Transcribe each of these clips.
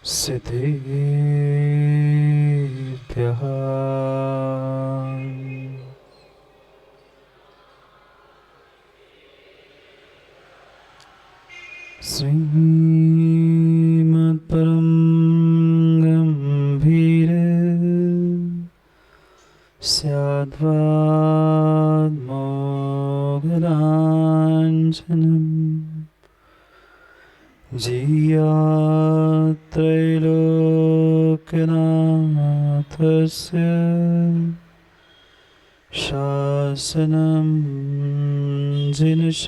सिद्धेभ्यः श्रीमत्परं गम्भीर स्याद्वाद्मोघलाञ्छनम् जियात्रैलोक्यनाथस्य शासनं जिनशासनम्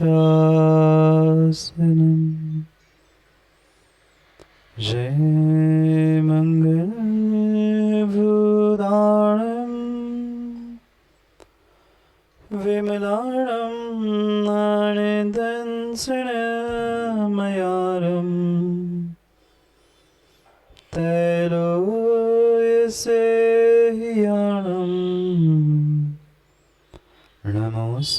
जय मङ्गलभूताणं विमलाणं नाणदंसनमयारं तैलोयसेह्याणं नमोऽस्यस्वसेताणम्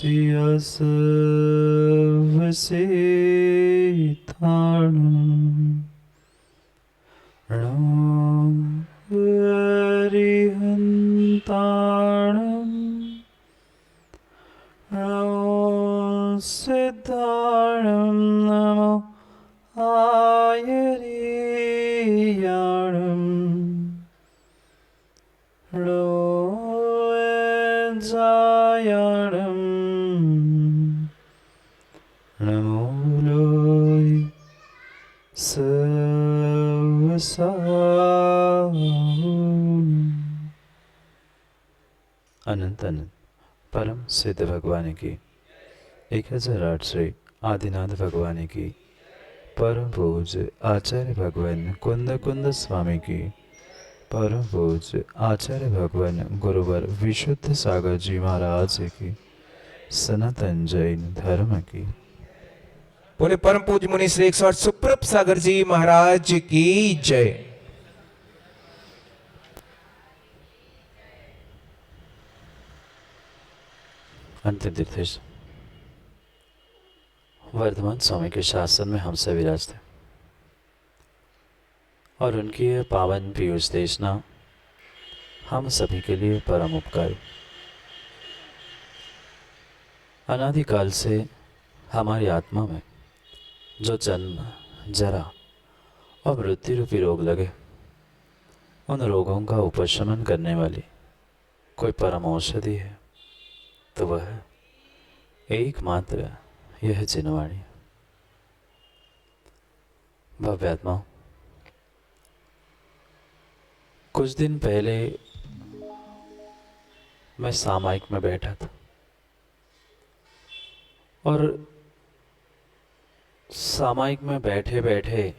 हरिहन्ताणं नमो सिद्धाणं नमो आयर्याणं लोयजायाणं नमो लोय अनंत अनंत परम सिद्ध भगवान की 1008 श्री आदिनाथ भगवान की परम पूज्य आचार्य भगवान कुंद कुंद स्वामी की परम पूज्य आचार्य भगवान गुरुवर विशुद्ध सागर जी महाराज की सनातन जैन धर्म की पूरे परम पूज्य मुनि श्री 108 सुप्रभ सागर जी महाराज की जय। अंतिम तीर्थेश वर्धमान स्वामी के शासन में हमसे विराजते और उनकी यह पावन पीयूष देशना हम सभी के लिए परम उपकारी। अनादिकाल से हमारी आत्मा में जो जन्म जरा और मृत्यु रूपी रोग लगे, उन रोगों का उपशमन करने वाली कोई परम औषधि है तो वह एकमात्र यह जिनवाणी। भव्यात्मा, कुछ दिन पहले मैं सामायिक में बैठा था और सामायिक में बैठे बैठे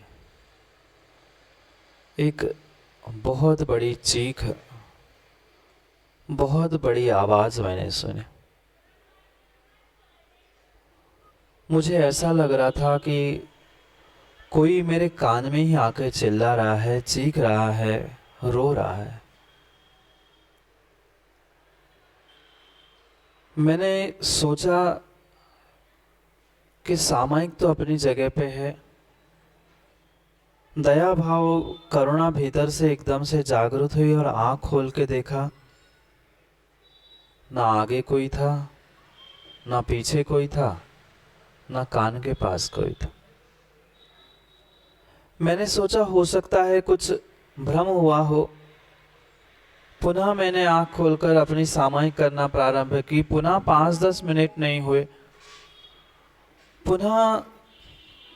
एक बहुत बड़ी चीख, बहुत बड़ी आवाज मैंने सुनी। मुझे ऐसा लग रहा था कि कोई मेरे कान में ही आकर चिल्ला रहा है, चीख रहा है, रो रहा है। मैंने सोचा कि सामायिक तो अपनी जगह पे है, दया भाव करुणा भीतर से एकदम से जागृत हुई और आंख खोल के देखा, ना आगे कोई था, ना पीछे कोई था, ना कान के पास कोई था। मैंने सोचा हो सकता है कुछ भ्रम हुआ हो। पुनः मैंने आंख खोलकर अपनी सामायिक करना प्रारंभ की। पुनः 5-10 मिनट नहीं हुए, पुनः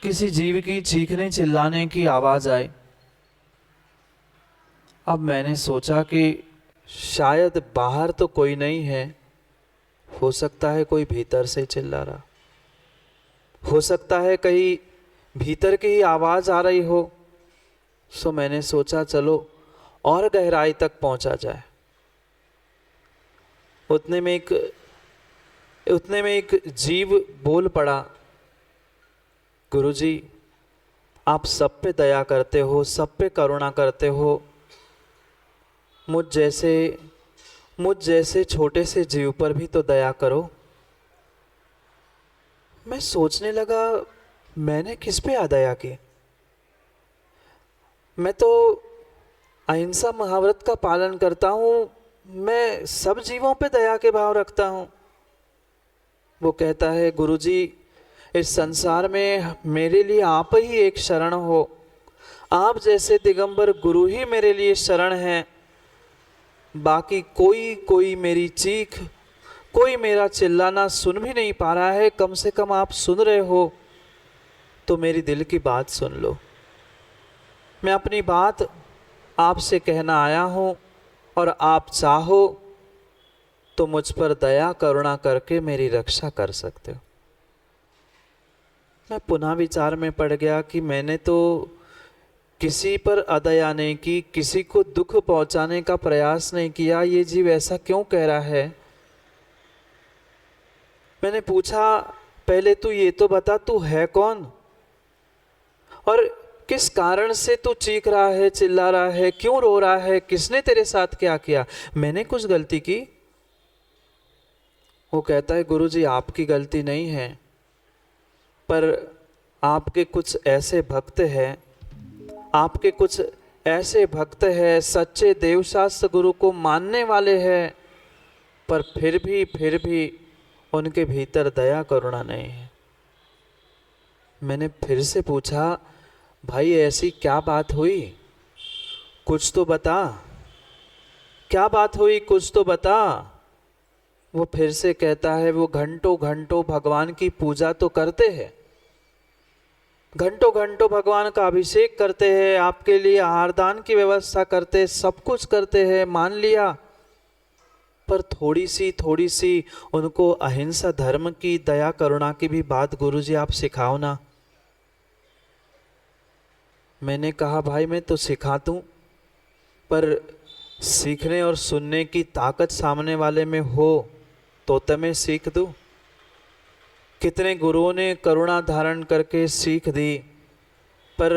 किसी जीव की चीखने चिल्लाने की आवाज आई। अब मैंने सोचा कि शायद बाहर तो कोई नहीं है, हो सकता है कोई भीतर से चिल्ला रहा, हो सकता है कहीं भीतर की ही आवाज आ रही हो। सो मैंने सोचा चलो और गहराई तक पहुंचा जाए। उतने में एक जीव बोल पड़ा, गुरुजी आप सब पे दया करते हो, सब पे करुणा करते हो, मुझ जैसे छोटे से जीव पर भी तो दया करो। मैं सोचने लगा, मैंने किस पे दया की? मैं तो अहिंसा महाव्रत का पालन करता हूँ, मैं सब जीवों पे दया के भाव रखता हूँ। वो कहता है गुरुजी, इस संसार में मेरे लिए आप ही एक शरण हो, आप जैसे दिगंबर गुरु ही मेरे लिए शरण हैं। बाकी कोई मेरी चीख, कोई मेरा चिल्लाना सुन भी नहीं पा रहा है। कम से कम आप सुन रहे हो तो मेरी दिल की बात सुन लो। मैं अपनी बात आपसे कहना आया हूँ और आप चाहो तो मुझ पर दया करुणा करके मेरी रक्षा कर सकते हो। मैं पुनः विचार में पड़ गया कि मैंने तो किसी पर अदया नहीं की, किसी को दुख पहुंचाने का प्रयास नहीं किया। ये जीव ऐसा क्यों कह रहा है? मैंने पूछा, पहले तू ये तो बता, तू है कौन और किस कारण से तू चीख रहा है, चिल्ला रहा है, क्यों रो रहा है, किसने तेरे साथ क्या किया? मैंने कुछ गलती की? वो कहता है गुरुजी, आपकी गलती नहीं है, पर आपके कुछ ऐसे भक्त हैं, आपके कुछ ऐसे भक्त हैं, सच्चे देवशास्त्र गुरु को मानने वाले हैं, पर फिर भी उनके भीतर दया करुणा नहीं है। मैंने फिर से पूछा, भाई ऐसी क्या बात हुई, कुछ तो बता, क्या बात हुई, कुछ तो बता। वो फिर से कहता है, वो घंटों घंटों भगवान की पूजा तो करते हैं, घंटों घंटों भगवान का अभिषेक करते हैं, आपके लिए आहार दान की व्यवस्था करते हैं, सब कुछ करते हैं, मान लिया, पर थोड़ी सी उनको अहिंसा धर्म की, दया करुणा की भी बात गुरुजी आप सिखाओ ना। मैंने कहा, भाई मैं तो सिखा दूं, पर सीखने और सुनने की ताकत सामने वाले में हो तो मैं सीख दूं। कितने गुरुओं ने करुणा धारण करके सीख दी, पर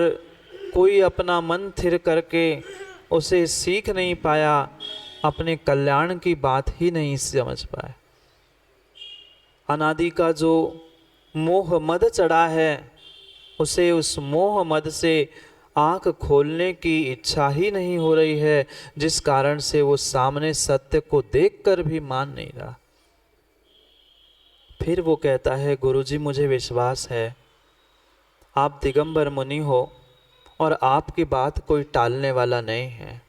कोई अपना मन थिर करके उसे सीख नहीं पाया, अपने कल्याण की बात ही नहीं समझ पाया। अनादि का जो मोह मद चढ़ा है, उसे उस मोह मद से आंख खोलने की इच्छा ही नहीं हो रही है, जिस कारण से वो सामने सत्य को देखकर भी मान नहीं रहा। फिर वो कहता है, गुरुजी मुझे विश्वास है आप दिगंबर मुनि हो और आपकी बात कोई टालने वाला नहीं है।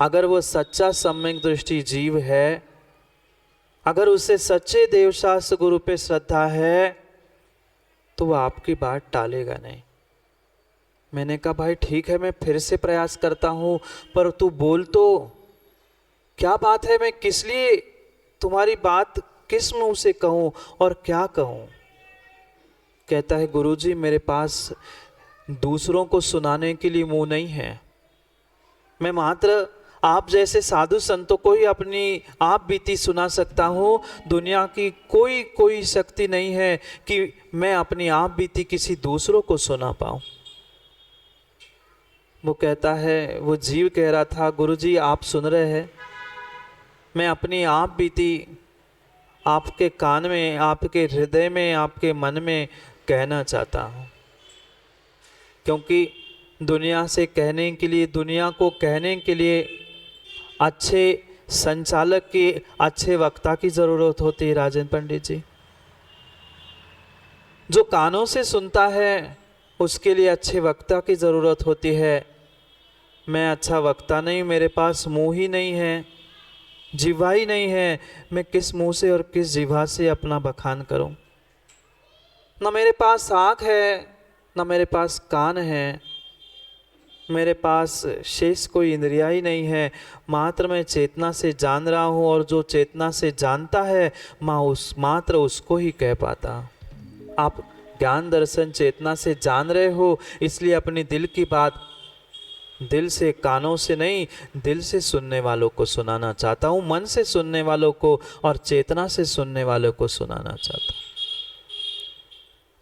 अगर वो सच्चा सम्यक दृष्टि जीव है, अगर उसे सच्चे देवशास्त्र गुरु पे श्रद्धा है, तो वो आपकी बात टालेगा नहीं। मैंने कहा, भाई ठीक है, मैं फिर से प्रयास करता हूँ, पर तू बोल तो, क्या बात है, मैं किस लिए तुम्हारी बात किस मुंह से कहूँ और क्या कहूँ? कहता है, गुरुजी मेरे पास दूसरों को सुनाने के लिए मुंह नहीं है, मैं मात्र आप जैसे साधु संतों को ही अपनी आप बीती सुना सकता हूँ। दुनिया की कोई शक्ति नहीं है कि मैं अपनी आप बीती किसी दूसरों को सुना पाऊँ। वो कहता है, वो जीव कह रहा था, गुरुजी आप सुन रहे हैं, मैं अपनी आप बीती आपके कान में, आपके हृदय में, आपके मन में कहना चाहता हूँ, क्योंकि दुनिया से कहने के लिए, दुनिया को कहने के लिए अच्छे संचालक की, अच्छे वक्ता की ज़रूरत होती है। राजेंद्र पंडित जी, जो कानों से सुनता है उसके लिए अच्छे वक्ता की ज़रूरत होती है। मैं अच्छा वक्ता नहीं, मेरे पास मुंह ही नहीं है, जिह्वा ही नहीं है, मैं किस मुंह से और किस जिह्वा से अपना बखान करूं? ना मेरे पास आँख है, ना मेरे पास कान है, मेरे पास शेष कोई इंद्रिया ही नहीं है, मात्र मैं चेतना से जान रहा हूँ, और जो चेतना से जानता है मात्र उसको ही कह पाता। आप ज्ञान दर्शन चेतना से जान रहे हो, इसलिए अपनी दिल की बात दिल से, कानों से नहीं, दिल से सुनने वालों को सुनाना चाहता हूँ, मन से सुनने वालों को और चेतना से सुनने वालों को सुनाना चाहता हूँ।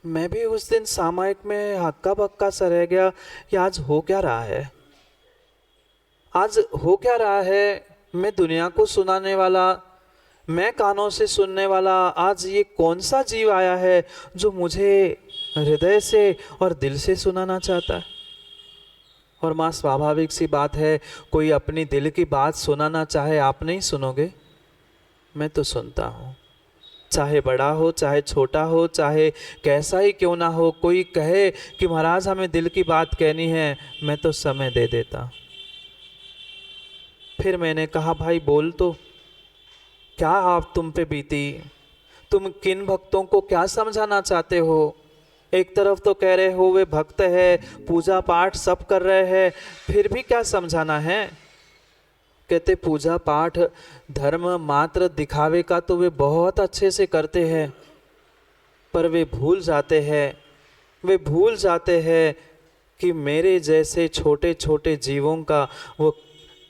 मैं भी उस दिन सामायिक में हक्का बक्का सा रह गया, कि आज हो क्या रहा है, आज हो क्या रहा है? मैं दुनिया को सुनाने वाला, मैं कानों से सुनने वाला, आज ये कौन सा जीव आया है जो मुझे हृदय से और दिल से सुनाना चाहता है? और माँ स्वाभाविक सी बात है, कोई अपनी दिल की बात सुनाना चाहे, आप नहीं सुनोगे? मैं तो सुनता हूँ, चाहे बड़ा हो चाहे छोटा हो, चाहे कैसा ही क्यों ना हो। कोई कहे कि महाराज हमें दिल की बात कहनी है, मैं तो समय दे देता। फिर मैंने कहा भाई बोल तो, क्या आप तुम पे बीती, तुम किन भक्तों को क्या समझाना चाहते हो? एक तरफ तो कह रहे हो वे भक्त है, पूजा पाठ सब कर रहे हैं, फिर भी क्या समझाना है? कहते पूजा पाठ धर्म मात्र दिखावे का तो वे बहुत अच्छे से करते हैं, पर वे भूल जाते हैं कि मेरे जैसे छोटे छोटे जीवों का वो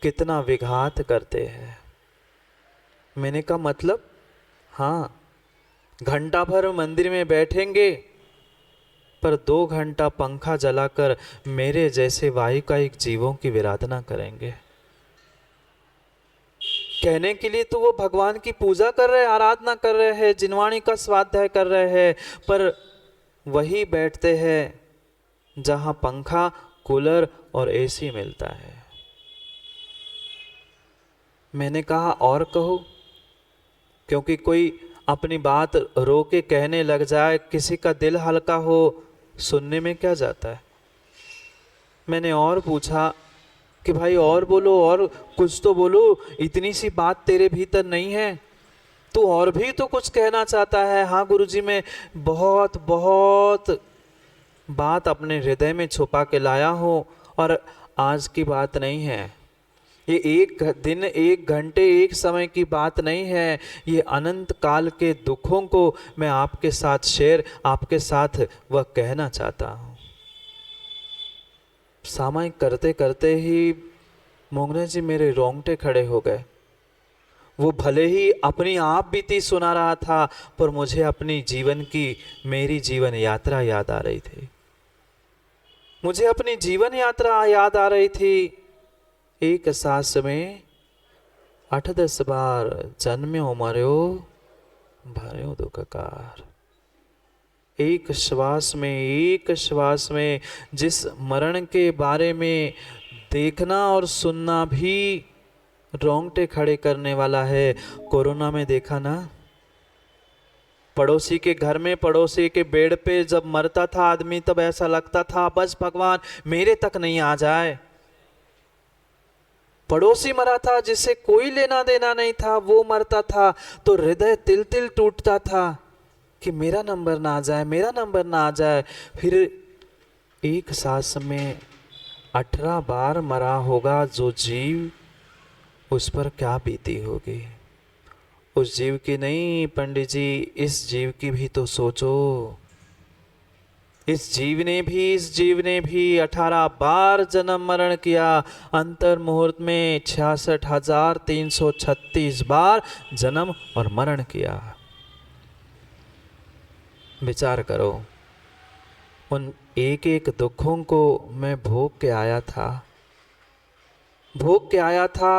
कितना विघात करते हैं। मैंने कहा मतलब? हाँ, घंटा भर मंदिर में बैठेंगे पर 2 घंटा पंखा जलाकर मेरे जैसे वाहिकायिक जीवों की विराधना करेंगे। कहने के लिए तो वो भगवान की पूजा कर रहे हैं, आराधना कर रहे हैं, जिनवाणी का स्वाध्याय कर रहे हैं, पर वही बैठते हैं जहां पंखा, कूलर और एसी मिलता है। मैंने कहा और कहो, क्योंकि कोई अपनी बात रो के कहने लग जाए, किसी का दिल हल्का हो, सुनने में क्या जाता है। मैंने और पूछा कि भाई और बोलो, और कुछ तो बोलो, इतनी सी बात तेरे भीतर नहीं है? तू और भी तो कुछ कहना चाहता है। हाँ गुरुजी, मैं बहुत बहुत बात अपने हृदय में छुपा के लाया हूँ, और आज की बात नहीं है, ये एक दिन, एक घंटे, एक समय की बात नहीं है, ये अनंत काल के दुखों को मैं आपके साथ वह कहना चाहता हूँ। सामायिक करते करते ही मोंगने जी मेरे रोंगटे खड़े हो गए। वो भले ही अपनी आप बीती सुना रहा था, पर मुझे अपनी जीवन की, मेरी जीवन यात्रा याद आ रही थी। मुझे अपनी जीवन यात्रा याद आ रही थी। एक सांस में 8-10 बार जन्म्यो मर्यो भर्यो दुखकार। एक श्वास में जिस मरण के बारे में देखना और सुनना भी रोंगटे खड़े करने वाला है। कोरोना में देखा ना, पड़ोसी के घर में, पड़ोसी के बेड पे जब मरता था आदमी, तब ऐसा लगता था बस भगवान मेरे तक नहीं आ जाए। पड़ोसी मरा था जिससे कोई लेना देना नहीं था, वो मरता था तो हृदय तिल तिल टूटता था कि मेरा नंबर ना आ जाए, मेरा नंबर ना आ जाए। फिर एक सांस में 18 बार मरा होगा जो जीव, उस पर क्या बीती होगी। उस जीव की नहीं पंडित जी, इस जीव की भी तो सोचो। इस जीव ने भी 18 बार जन्म मरण किया। अंतर मुहूर्त में 66,336 बार जन्म और मरण किया। विचार करो, उन एक एक दुखों को मैं भोग के आया था।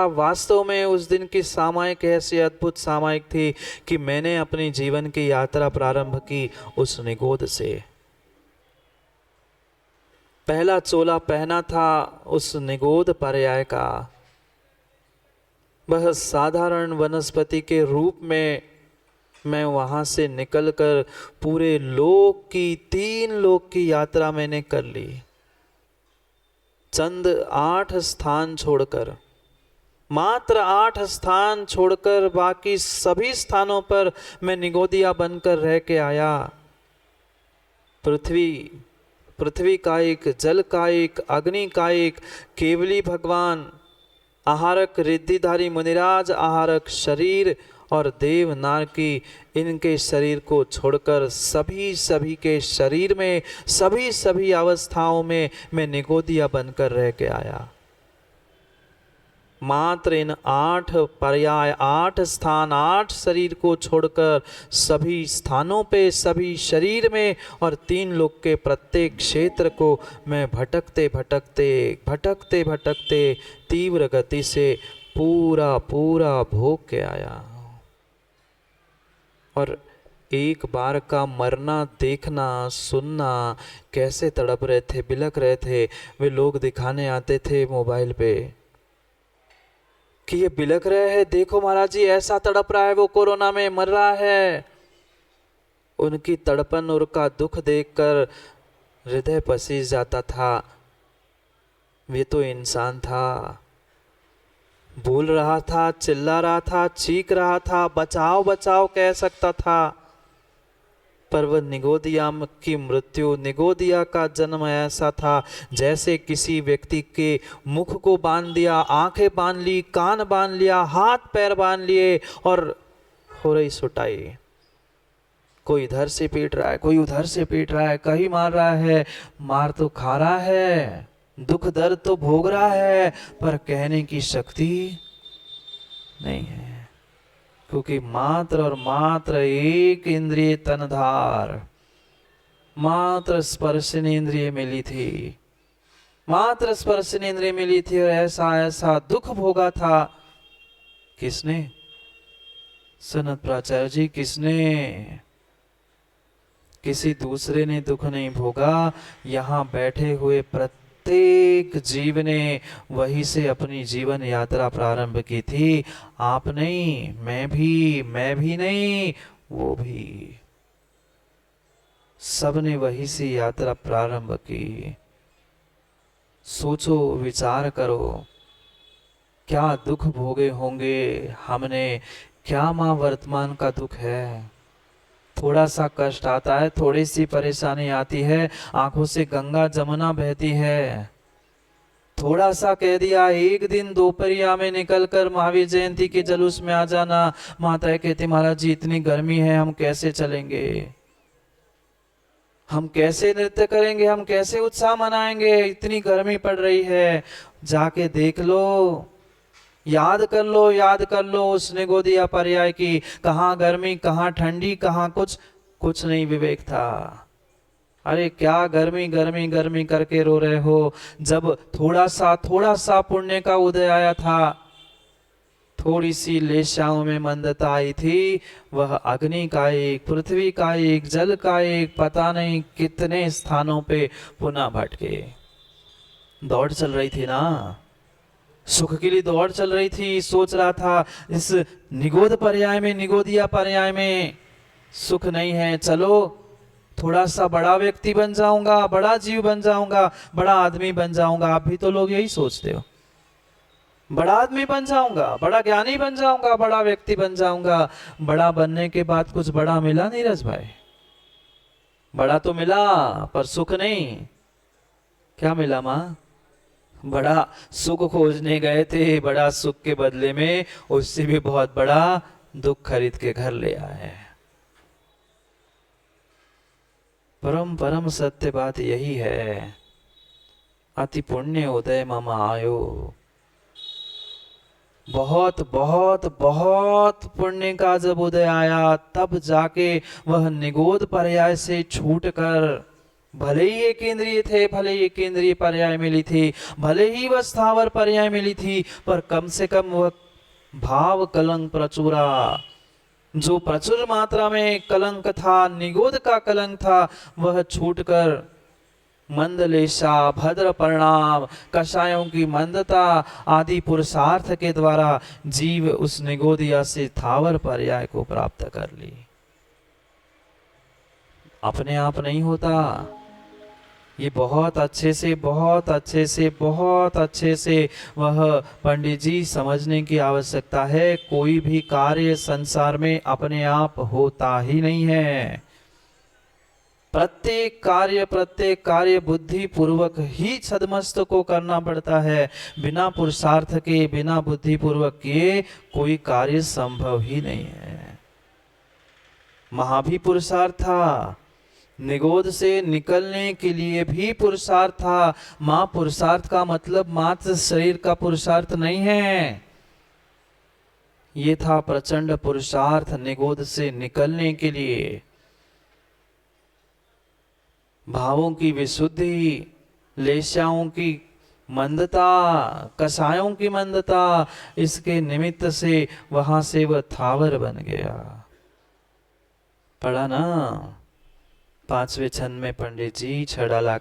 वास्तव में उस दिन की सामायिक ऐसी अद्भुत सामायिक थी कि मैंने अपनी जीवन की यात्रा प्रारंभ की उस निगोद से। पहला चोला पहना था उस निगोद पर्याय का। वह साधारण वनस्पति के रूप में मैं वहां से निकलकर पूरे लोक की, 3 लोक की यात्रा मैंने कर ली। चंद 8 स्थान छोड़कर, मात्र 8 स्थान छोड़कर बाकी सभी स्थानों पर मैं निगोदिया बनकर रह के आया। पृथ्वी कायिक, जल कायिक, अग्नि कायिक, केवली भगवान, आहारक रिद्धिधारी मुनिराज, आहारक शरीर और देव नारकी, इनके शरीर को छोड़कर सभी के शरीर में, सभी अवस्थाओं में मैं निगोदिया बनकर रह के आया। मात्र इन 8 पर्याय, 8 स्थान, 8 शरीर को छोड़कर सभी स्थानों पे, सभी शरीर में और 3 लोक के प्रत्येक क्षेत्र को मैं भटकते भटकते तीव्र गति से पूरा भोग के आया। और एक बार का मरना देखना सुनना, कैसे तड़प रहे थे, बिलख रहे थे। वे लोग दिखाने आते थे मोबाइल पे कि ये बिलख रहे हैं, देखो महाराज जी ऐसा तड़प रहा है, वो कोरोना में मर रहा है। उनकी तड़पन और का दुख देखकर हृदय पसीज जाता था। वे तो इंसान था, बोल रहा था, चिल्ला रहा था, चीख रहा था, बचाओ बचाओ कह सकता था, पर वह निगोदिया की मृत्यु, निगोदिया का जन्म ऐसा था जैसे किसी व्यक्ति के मुख को बांध दिया, आंखें बांध ली, कान बांध लिया, हाथ पैर बांध लिए और हो रही सुटाई। कोई इधर से पीट रहा है, कोई उधर से पीट रहा है, कहीं मार रहा है, मार तो खा रहा है, दुख दर्द तो भोग रहा है, पर कहने की शक्ति नहीं है, क्योंकि मात्र और मात्र एक इंद्रिय तनधार, मात्र स्पर्शनेंद्रिय मिली थी, मात्र स्पर्शनेंद्रिय मिली थी और ऐसा ऐसा दुख भोगा था। किसने? सनत प्राचार्य जी, किसने? किसी दूसरे ने दुख नहीं भोगा, यहाँ बैठे हुए प्रत्येक जीव ने वही से अपनी जीवन यात्रा प्रारंभ की थी। आप नहीं, मैं भी नहीं, वो भी, सबने वही से यात्रा प्रारंभ की। सोचो, विचार करो, क्या दुख भोगे होंगे हमने, क्या माँ वर्तमान का दुख है। थोड़ा सा कष्ट आता है, थोड़ी सी परेशानी आती है, आंखों से गंगा जमुना बहती है। थोड़ा सा कह दिया, एक दिन दोपहरिया में निकलकर महावीर जयंती के जुलूस में आ जाना, माताएं कहती महाराज जी इतनी गर्मी है, हम कैसे चलेंगे, हम कैसे नृत्य करेंगे, हम कैसे उत्साह मनाएंगे, इतनी गर्मी पड़ रही है। जाके देख लो, याद कर लो उस निगोदिया पर्याय की, कहाँ गर्मी, कहाँ ठंडी, कहाँ कुछ नहीं विवेक था। अरे क्या गर्मी गर्मी गर्मी करके रो रहे हो, जब थोड़ा सा पुण्य का उदय आया था, थोड़ी सी लेशाओं में मंदता आई थी, वह अग्नि का एक, पृथ्वी का एक, जल का एक, पता नहीं कितने स्थानों पे पुनः भटके। दौड़ चल रही थी ना, सुख के लिए दौड़ चल रही थी। सोच रहा था इस निगोद पर्याय में, निगोदिया पर्याय में सुख नहीं है, चलो थोड़ा सा बड़ा व्यक्ति बन जाऊंगा, बड़ा जीव बन जाऊंगा, बड़ा आदमी बन जाऊंगा। आप भी तो लोग यही सोचते हो, बड़ा आदमी बन जाऊंगा, बड़ा ज्ञानी बन जाऊंगा, बड़ा व्यक्ति बन जाऊंगा। बड़ा बनने के बाद कुछ बड़ा मिला नीरज भाई? बड़ा तो मिला पर सुख नहीं। क्या मिला माँ? बड़ा सुख खोजने गए थे, बड़ा सुख के बदले में उससे भी बहुत बड़ा दुख खरीद के घर ले आए। परम सत्य बात यही है। अति पुण्य उदय मम आयो, बहुत बहुत बहुत पुण्य का जब उदय आया, तब जाके वह निगोद पर्याय से छूटकर, भले ही एक इंद्रिय थे, भले ही एक इंद्रिय पर्याय मिली थी, भले ही वह स्थावर पर्याय मिली थी, पर कम से कम वह भाव कलंक प्रचुरा, जो प्रचुर मात्रा में कलंक था, निगोद का कलंक था, वह छूटकर मंदलेशा, भद्र परिणाम, कषायों की मंदता आदि पुरुषार्थ के द्वारा जीव उस निगोदिया से थावर पर्याय को प्राप्त कर ली। अपने आप नहीं होता, ये बहुत अच्छे से वह पंडित जी समझने की आवश्यकता है। कोई भी कार्य संसार में अपने आप होता ही नहीं है। प्रत्येक कार्य बुद्धि पूर्वक ही छदमस्त को करना पड़ता है। बिना पुरुषार्थ के, बिना बुद्धि पूर्वक किए कोई कार्य संभव ही नहीं है। महा भी पुरुषार्थ था, निगोद से निकलने के लिए भी पुरुषार्थ था। मां पुरुषार्थ का मतलब मात्र शरीर का पुरुषार्थ नहीं है, ये था प्रचंड पुरुषार्थ निगोद से निकलने के लिए। भावों की विशुद्धि, लेशाओं की मंदता, कसायों की मंदता, इसके निमित्त से वहां से वह थावर बन गया। पढ़ा ना 5वें छंद में पंडित जी छड़ाला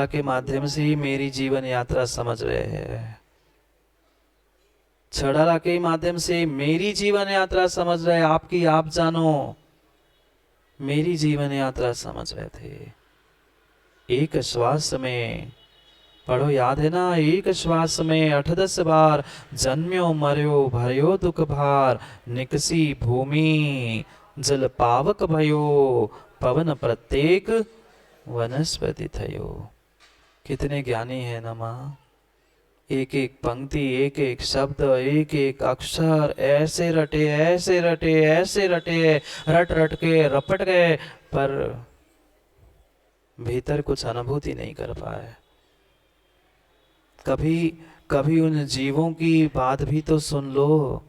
के माध्यम से ही मेरी जीवन यात्रा समझ रहे हैं। छड़ाला के माध्यम से मेरी जीवन यात्रा समझ रहे, आपकी आप जानो, मेरी जीवन यात्रा समझ रहे थे। एक श्वास में पढ़ो, याद है ना, एक श्वास में 8-10 बार जन्म्यो मर्यो भर्यो दुख भार, निकसी भूमि जल पावक भयो, पवन प्रत्येक वनस्पति थयो। कितने ज्ञानी है ना माँ। एक एक पंक्ति, एक एक शब्द, एक एक अक्षर ऐसे रटे ऐसे रटे ऐसे रटे, रट रट के रपट गए, पर भीतर कुछ अनुभूति नहीं कर पाए। कभी कभी उन जीवों की बात भी तो सुन लो।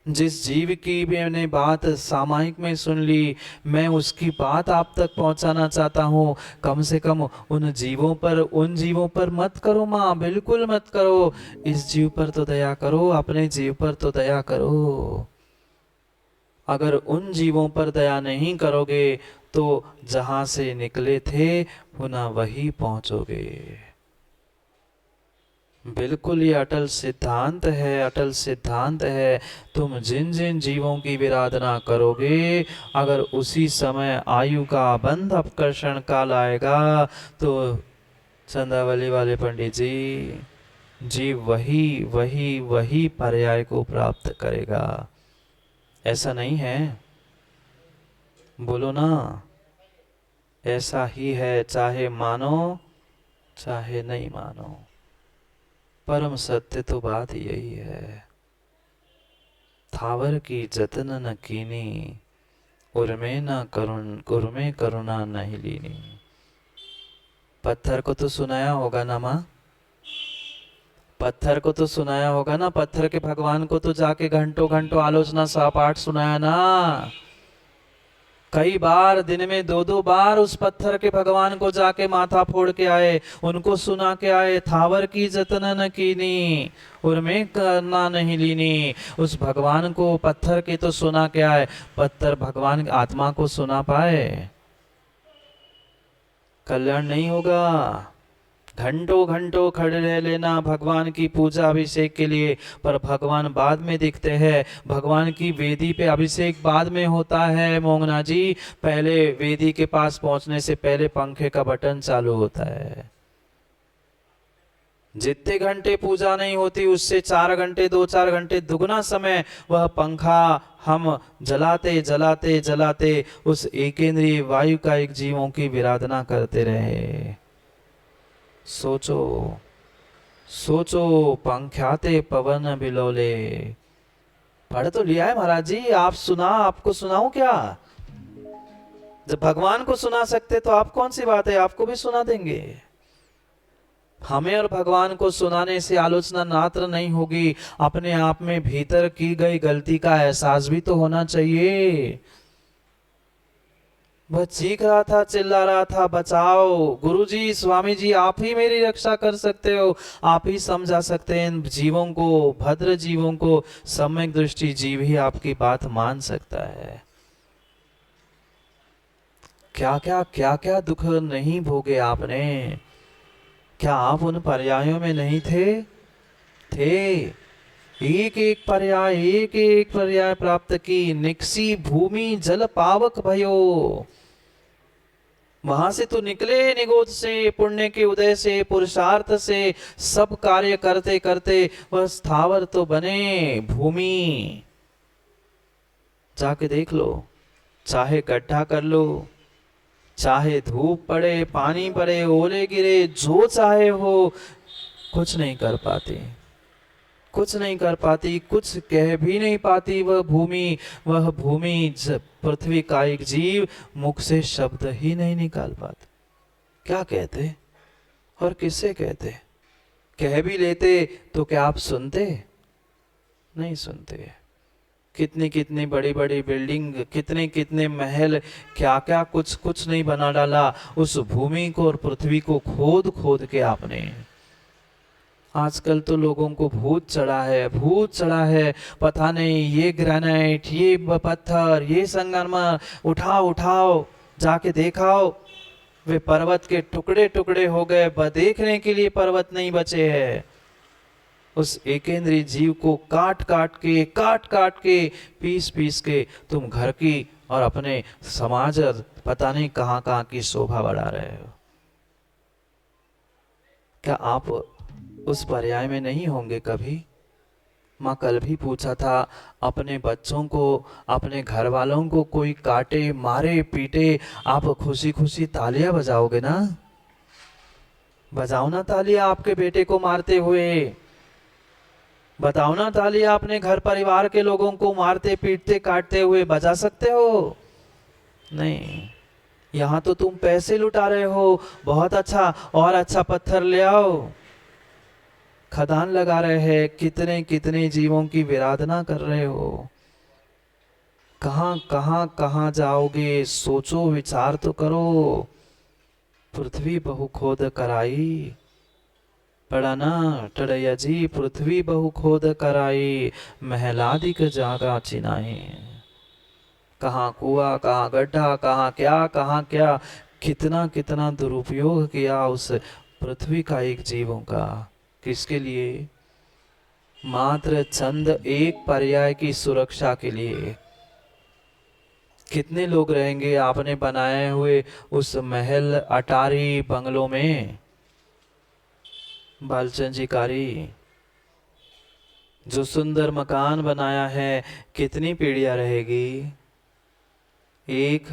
जिस जीव की मैंने बात सामायिक में सुन ली, मैं उसकी बात आप तक पहुंचाना चाहता हूँ। कम से कम उन जीवों पर मत करो माँ, बिल्कुल मत करो। इस जीव पर तो दया करो, अपने जीव पर तो दया करो। अगर उन जीवों पर दया नहीं करोगे तो जहां से निकले थे पुनः वही पहुंचोगे। बिल्कुल ये अटल सिद्धांत है, अटल सिद्धांत है। तुम जिन जिन जीवों की विराधना करोगे, अगर उसी समय आयु का बंध अपकर्षण काल आएगा तो चंदावली वाले पंडित जी, जीव वही वही वही पर्याय को प्राप्त करेगा। ऐसा नहीं है? बोलो ना, ऐसा ही है, चाहे मानो चाहे नहीं मानो। परम सत्य तो बात यही है। थावर की जतन न कीनी, उर्मे करुणा नहीं लीनी। पत्थर को तो सुनाया होगा ना माँ, पत्थर को तो सुनाया होगा ना। पत्थर के भगवान को तो जाके घंटों घंटों आलोचना सपाठ सुनाया ना। कई बार, दिन में 2-2 बार उस पत्थर के भगवान को जाके माथा फोड़ के आए, उनको सुना के आए। थावर की जतन न कीनी, उर्मे करना नहीं लीनी। उस भगवान को पत्थर के तो सुना के आए, पत्थर भगवान की आत्मा को सुना पाए? कल्याण नहीं होगा। घंटों घंटों खड़े रह लेना भगवान की पूजा अभिषेक के लिए, पर भगवान बाद में दिखते हैं। भगवान की वेदी पे अभिषेक बाद में होता है मोंगना जी। पहले वेदी के पास पहुंचने से पहले पंखे का बटन चालू होता है। जितने घंटे पूजा नहीं होती उससे 4 घंटे 2-4 घंटे दुगना समय वह पंखा हम जलाते जलाते जलाते उस एकेंद्रीय वायु का एक जीवों की विराधना करते रहे। सोचो सोचो, पंख्याते पवन बिलोले। पढ़ तो लिया है महाराज जी, आप सुना, आपको सुनाऊं क्या? जब भगवान को सुना सकते तो आप कौन सी बात है, आपको भी सुना देंगे। हमें और भगवान को सुनाने से आलोचना मात्र नहीं होगी, अपने आप में भीतर की गई गलती का एहसास भी तो होना चाहिए। वह चीख रहा था, चिल्ला रहा था, बचाओ गुरुजी, स्वामी जी, आप ही मेरी रक्षा कर सकते हो, आप ही समझा सकते हैं इन जीवों को, भद्र जीवों को। सम्यक दृष्टि जीव ही आपकी बात मान सकता है। क्या क्या दुख नहीं भोगे आपने? क्या आप उन पर्यायों में नहीं थे? एक एक पर्याय प्राप्त की। निकसी भूमि जल पावक भयो। वहां से तो निकले निगोद से, पुण्य के उदय से, पुरुषार्थ से, सब कार्य करते करते वह स्थावर तो बने। भूमि जाके देख लो, चाहे गड्ढा कर लो, चाहे धूप पड़े, पानी पड़े, ओले गिरे, जो चाहे हो, कुछ नहीं कर पाती, कुछ नहीं कर पाती, कुछ कह भी नहीं पाती वह भूमि पृथ्वी का एक जीव मुख से शब्द ही नहीं निकाल पाता। क्या कहते और किससे कहते? कह भी लेते तो क्या आप सुनते? नहीं सुनते। कितनी कितनी बड़ी बड़ी बिल्डिंग, कितने कितने महल, क्या क्या कुछ नहीं बना डाला उस भूमि को और पृथ्वी को खोद खोद के आपने। आजकल तो लोगों को भूत चढ़ा है, भूत चढ़ा है। पता नहीं ये ग्रेनाइट, ये पत्थर, ये संगमरमर उठाओ उठाओ, जाके देखाओ। वे पर्वत के टुकड़े टुकड़े हो गए, देखने के लिए पर्वत नहीं बचे हैं। उस एकेंद्रीय जीव को काट काट के पीस पीस के तुम घर की और अपने समाज पता नहीं कहाँ कहाँ की शोभा बढ़ा रहे हो। क्या आप उस पर्याय में नहीं होंगे कभी? माँ कल भी पूछा था, अपने बच्चों को, अपने घर वालों को कोई काटे मारे पीटे, आप खुशी खुशी तालियां बजाओगे ना? बजाओ ना तालियां आपके बेटे को मारते हुए। बताओ ना तालियां अपने घर परिवार के लोगों को मारते पीटते काटते हुए। बजा सकते हो? नहीं। यहाँ तो तुम पैसे लुटा रहे हो। बहुत अच्छा, और अच्छा पत्थर ले आओ। खदान लगा रहे हैं, कितने कितने जीवों की विराधना कर रहे हो। कहाँ कहाँ कहाँ जाओगे? सोचो, विचार तो करो। पृथ्वी बहु खोद कराई, पढ़ा ना टड़ैया जी, पृथ्वी बहु खोद कराई, महलादिक जागा चिनाई। कहाँ कुआं, कहाँ गड्ढा, कहाँ क्या, कितना कितना दुरुपयोग किया उस पृथ्वी का एक जीवों का। किसके लिए? मात्र चंद एक पर्याय की सुरक्षा के लिए। कितने लोग रहेंगे आपने बनाए हुए उस महल अटारी बंगलों में? बालचंद जी कारी, जो सुंदर मकान बनाया है, कितनी पीढ़ियां रहेगी? 1,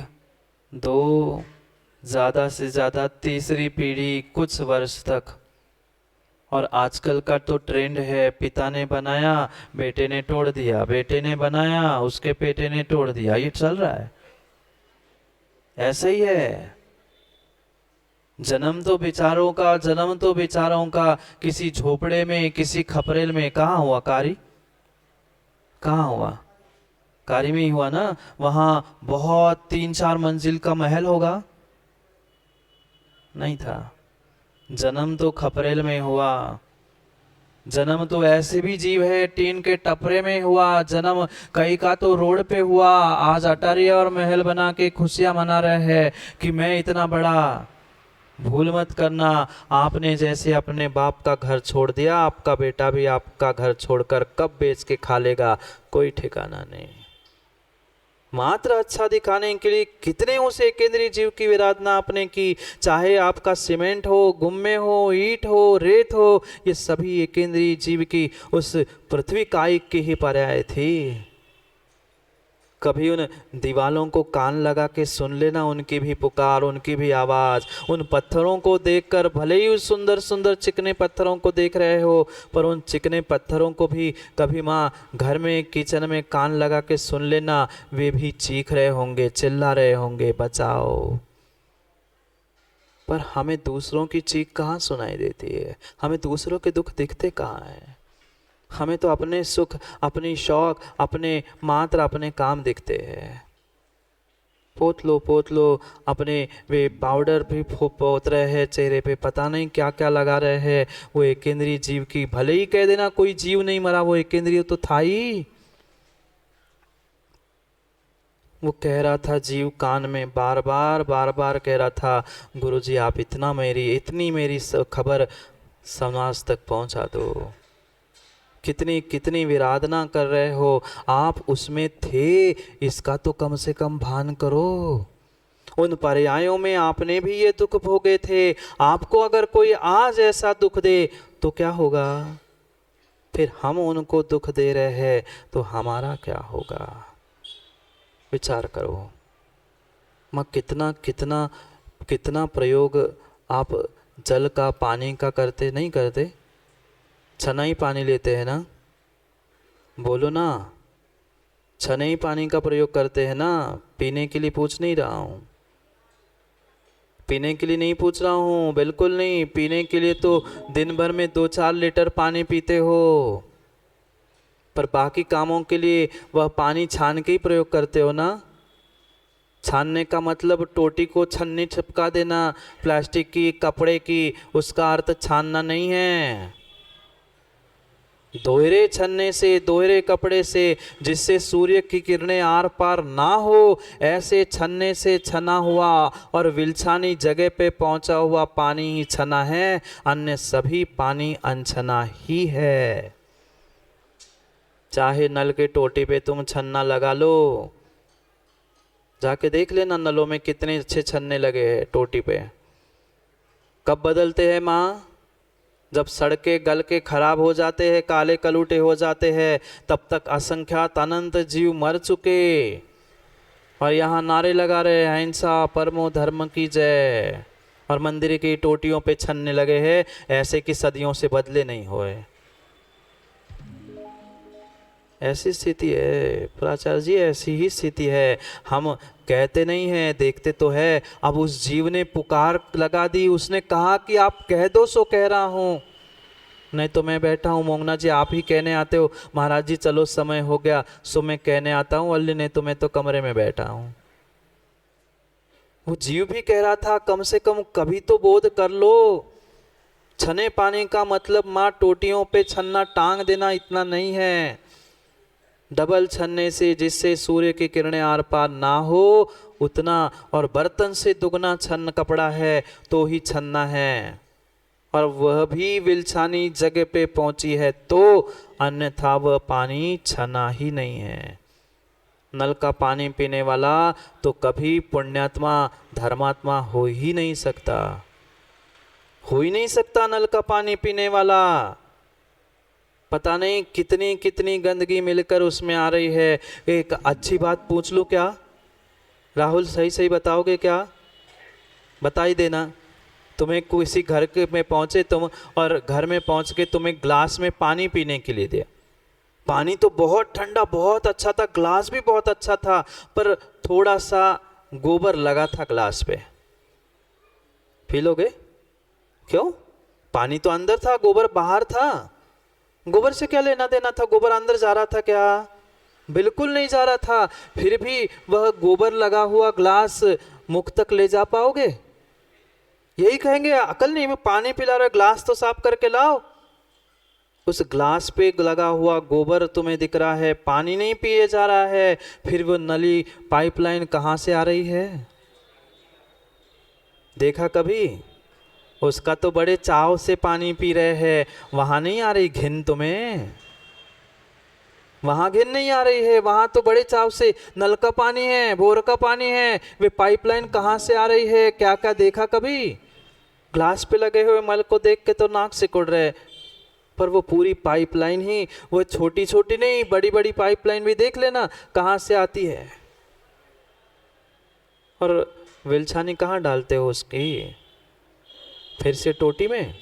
2, ज्यादा से ज्यादा तीसरी पीढ़ी कुछ वर्ष तक। और आजकल का तो ट्रेंड है, पिता ने बनाया बेटे ने तोड़ दिया, बेटे ने बनाया उसके बेटे ने तोड़ दिया। ये चल रहा है, ऐसे ही है। जन्म तो बेचारों का किसी झोपड़े में, किसी खपरेल में। कहाँ हुआ कारी? कहाँ हुआ? कारी में ही हुआ ना। वहां बहुत 3-4 मंजिल का महल होगा? नहीं था। जन्म तो खपरेल में हुआ। जन्म तो ऐसे भी जीव है टीन के टपरे में हुआ। जन्म कई का तो रोड पे हुआ। आज अटारी और महल बना के खुशियां मना रहे हैं कि मैं इतना बड़ा। भूल मत करना, आपने जैसे अपने बाप का घर छोड़ दिया, आपका बेटा भी आपका घर छोड़कर कब बेच के खा लेगा, कोई ठिकाना नहीं। मात्र अच्छा दिखाने के लिए कितने उस केंद्रीय जीव की विराधना आपने की। चाहे आपका सीमेंट हो, गुम्मे हो, ईंट हो, रेत हो, ये सभी केंद्रीय जीव की उस पृथ्वी कायिक की ही पर्याय थी। कभी उन दीवालों को कान लगा के सुन लेना, उनकी भी पुकार, उनकी भी आवाज़। उन पत्थरों को देखकर, भले ही उस सुंदर सुंदर चिकने पत्थरों को देख रहे हो, पर उन चिकने पत्थरों को भी कभी माँ घर में किचन में कान लगा के सुन लेना। वे भी चीख रहे होंगे, चिल्ला रहे होंगे, बचाओ। पर हमें दूसरों की चीख कहाँ सुनाई देती है? हमें दूसरों के दुख दिखते कहाँ हैं? हमें तो अपने सुख, अपनी शौक, अपने काम दिखते हैं। पोत लो अपने वे पाउडर भी पोत रहे हैं चेहरे पे, पता नहीं क्या क्या लगा रहे हैं। वो एक केंद्रीय जीव की, भले ही कह देना कोई जीव नहीं मरा, वो एक केंद्रीय तो था ही। वो कह रहा था जीव कान में बार बार कह रहा था, गुरुजी आप इतनी मेरी खबर समाज तक पहुंचा दो। कितनी विराधना कर रहे हो आप, उसमें थे, इसका तो कम से कम भान करो। उन पर्यायों में आपने भी ये दुख भोगे थे। आपको अगर कोई आज ऐसा दुख दे तो क्या होगा? फिर हम उनको दुख दे रहे हैं तो हमारा क्या होगा? विचार करो। माँ कितना प्रयोग आप जल का, पानी का करते नहीं करते? छनाई पानी लेते हैं ना, बोलो ना, छनाई पानी का प्रयोग करते हैं ना। पीने के लिए पूछ नहीं रहा हूँ, पीने के लिए नहीं पूछ रहा हूँ, बिल्कुल नहीं। पीने के लिए तो दिन भर में 2-4 लीटर पानी पीते हो, पर बाकी कामों के लिए वह पानी छान के ही प्रयोग करते हो ना। छानने का मतलब टोटी को छन्नी चिपका देना प्लास्टिक की, कपड़े की, उसका अर्थ छानना नहीं है। दोहरे छन्ने से, दोहरे कपड़े से, जिससे सूर्य की किरणें आर पार ना हो, ऐसे छन्ने से छना हुआ और विलछानी जगह पे पहुंचा हुआ पानी ही छना है, अन्य सभी पानी अनछना ही है। चाहे नल के टोटी पे तुम छन्ना लगा लो, जाके देख लेना नलों में कितने अच्छे छन्ने लगे हैं टोटी पे। कब बदलते हैं माँ? जब सड़कें गल के खराब हो जाते हैं, काले कलूटे हो जाते हैं, तब तक असंख्यात अनंत जीव मर चुके और यहाँ नारे लगा रहे अहिंसा परमो धर्म की जय, और मंदिर की टोटियों पे छन्ने लगे हैं, ऐसे कि सदियों से बदले नहीं हुए। ऐसी स्थिति है प्राचार्य जी, ऐसी ही स्थिति है। हम कहते नहीं हैं, देखते तो है। अब उस जीव ने पुकार लगा दी, उसने कहा कि आप कह दो सो कह रहा हूँ, नहीं तो मैं बैठा हूँ। मोंगना जी आप ही कहने आते हो महाराज जी चलो समय हो गया सो मैं कहने आता हूँ, अल्ली नहीं तो मैं तो कमरे में बैठा हूँ। वो जीव भी कह रहा था कम से कम कभी तो बोध कर लो। छने पानी का मतलब माँ टोटियों पे छन्ना टांग देना इतना नहीं है, डबल छन्ने से जिससे सूर्य की किरणें आर पार ना हो उतना, और बर्तन से दुगना छन्न कपड़ा है तो ही छन्ना है, और वह भी विलछानी जगह पे पहुंची है तो, अन्यथा वह पानी छना ही नहीं है। नल का पानी पीने वाला तो कभी पुण्यात्मा धर्मात्मा हो ही नहीं सकता, हो ही नहीं सकता नल का पानी पीने वाला। पता नहीं कितनी कितनी गंदगी मिलकर उसमें आ रही है। एक अच्छी बात पूछ लूँ क्या राहुल, सही सही बताओगे क्या? बता ही देना। तुम्हें किसी घर के में पहुँचे तुम, और घर में पहुँच के तुम्हें ग्लास में पानी पीने के लिए दिया, पानी तो बहुत ठंडा बहुत अच्छा था, ग्लास भी बहुत अच्छा था, पर थोड़ा सा गोबर लगा था ग्लास पे, पी लोगे? क्यों? पानी तो अंदर था, गोबर बाहर था। गोबर से क्या लेना देना था? गोबर अंदर जा रहा था क्या? बिल्कुल नहीं जा रहा था। फिर भी वह गोबर लगा हुआ ग्लास मुख तक ले जा पाओगे? यही कहेंगे अकल नहीं, मैं पानी पिला रहा, ग्लास तो साफ करके लाओ। उस ग्लास पे लगा हुआ गोबर तुम्हें दिख रहा है, पानी नहीं पिए जा रहा है, फिर वो नली पाइपलाइन कहाँ से आ रही है? देखा कभी? उसका तो बड़े चाव से पानी पी रहे हैं, वहां नहीं आ रही घिन तुम्हें? वहां घिन नहीं आ रही है, वहां तो बड़े चाव से नल का पानी है, बोर का पानी है, वे पाइपलाइन कहाँ से आ रही है? क्या क्या देखा कभी? ग्लास पे लगे हुए मल को देख के तो नाक सिकुड़ रहे, पर वो पूरी पाइपलाइन ही, वो छोटी छोटी नहीं बड़ी बड़ी पाइपलाइन भी देख लेना कहाँ से आती है। और विलछानी कहाँ डालते हो उसकी? फिर से टोटी में।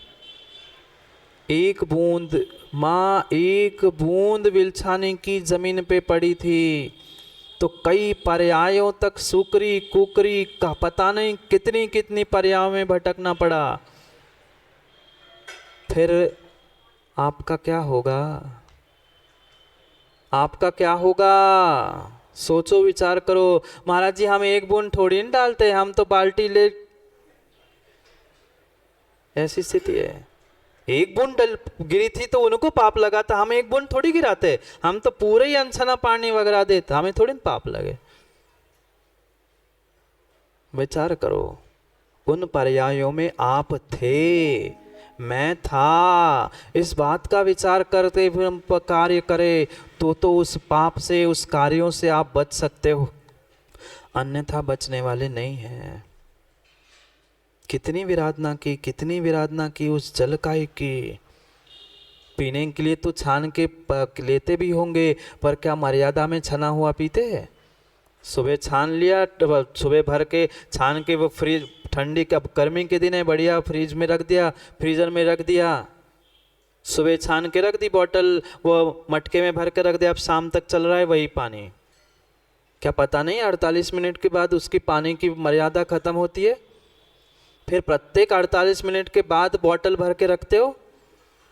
एक बूंद माँ, एक बूंद विलछानी की जमीन पे पड़ी थी तो कई पर्यायों तक सुकरी कुकरी का पता नहीं कितनी कितनी पर्यायों में भटकना पड़ा। फिर आपका क्या होगा? आपका क्या होगा? सोचो विचार करो। महाराज जी हम एक बूंद थोड़ी नहीं डालते, हम तो बाल्टी ले, ऐसी स्थिति है। एक बूंद गिरी थी तो उनको पाप लगा था, हम एक बूंद थोड़ी गिराते, हम तो पूरे ही अनछना पानी वगैरह देते, हमें थोड़ी पाप लगे। विचार करो, उन पर्यायों में आप थे, मैं था, इस बात का विचार करते हुए हम कार्य करें तो उस पाप से उस कार्यों से आप बच सकते हो, अन्यथा बचने वाले नहीं हैं। कितनी विराधना की, कितनी विराधना की उस जल का की। पीने के लिए तो छान के लेते भी होंगे, पर क्या मर्यादा में छना हुआ पीते हैं? सुबह छान लिया, सुबह भर के छान के वो फ्रिज, ठंडी का गर्मी के दिन है बढ़िया, फ्रिज में रख दिया, फ्रीजर में रख दिया, सुबह छान के रख दी बॉटल, वो मटके में भर के रख दिया, अब शाम तक चल रहा है वही पानी। क्या पता नहीं 48 मिनट के बाद उसकी पानी की मर्यादा खत्म होती है? फिर प्रत्येक 48 मिनट के बाद बॉटल भर के रखते हो?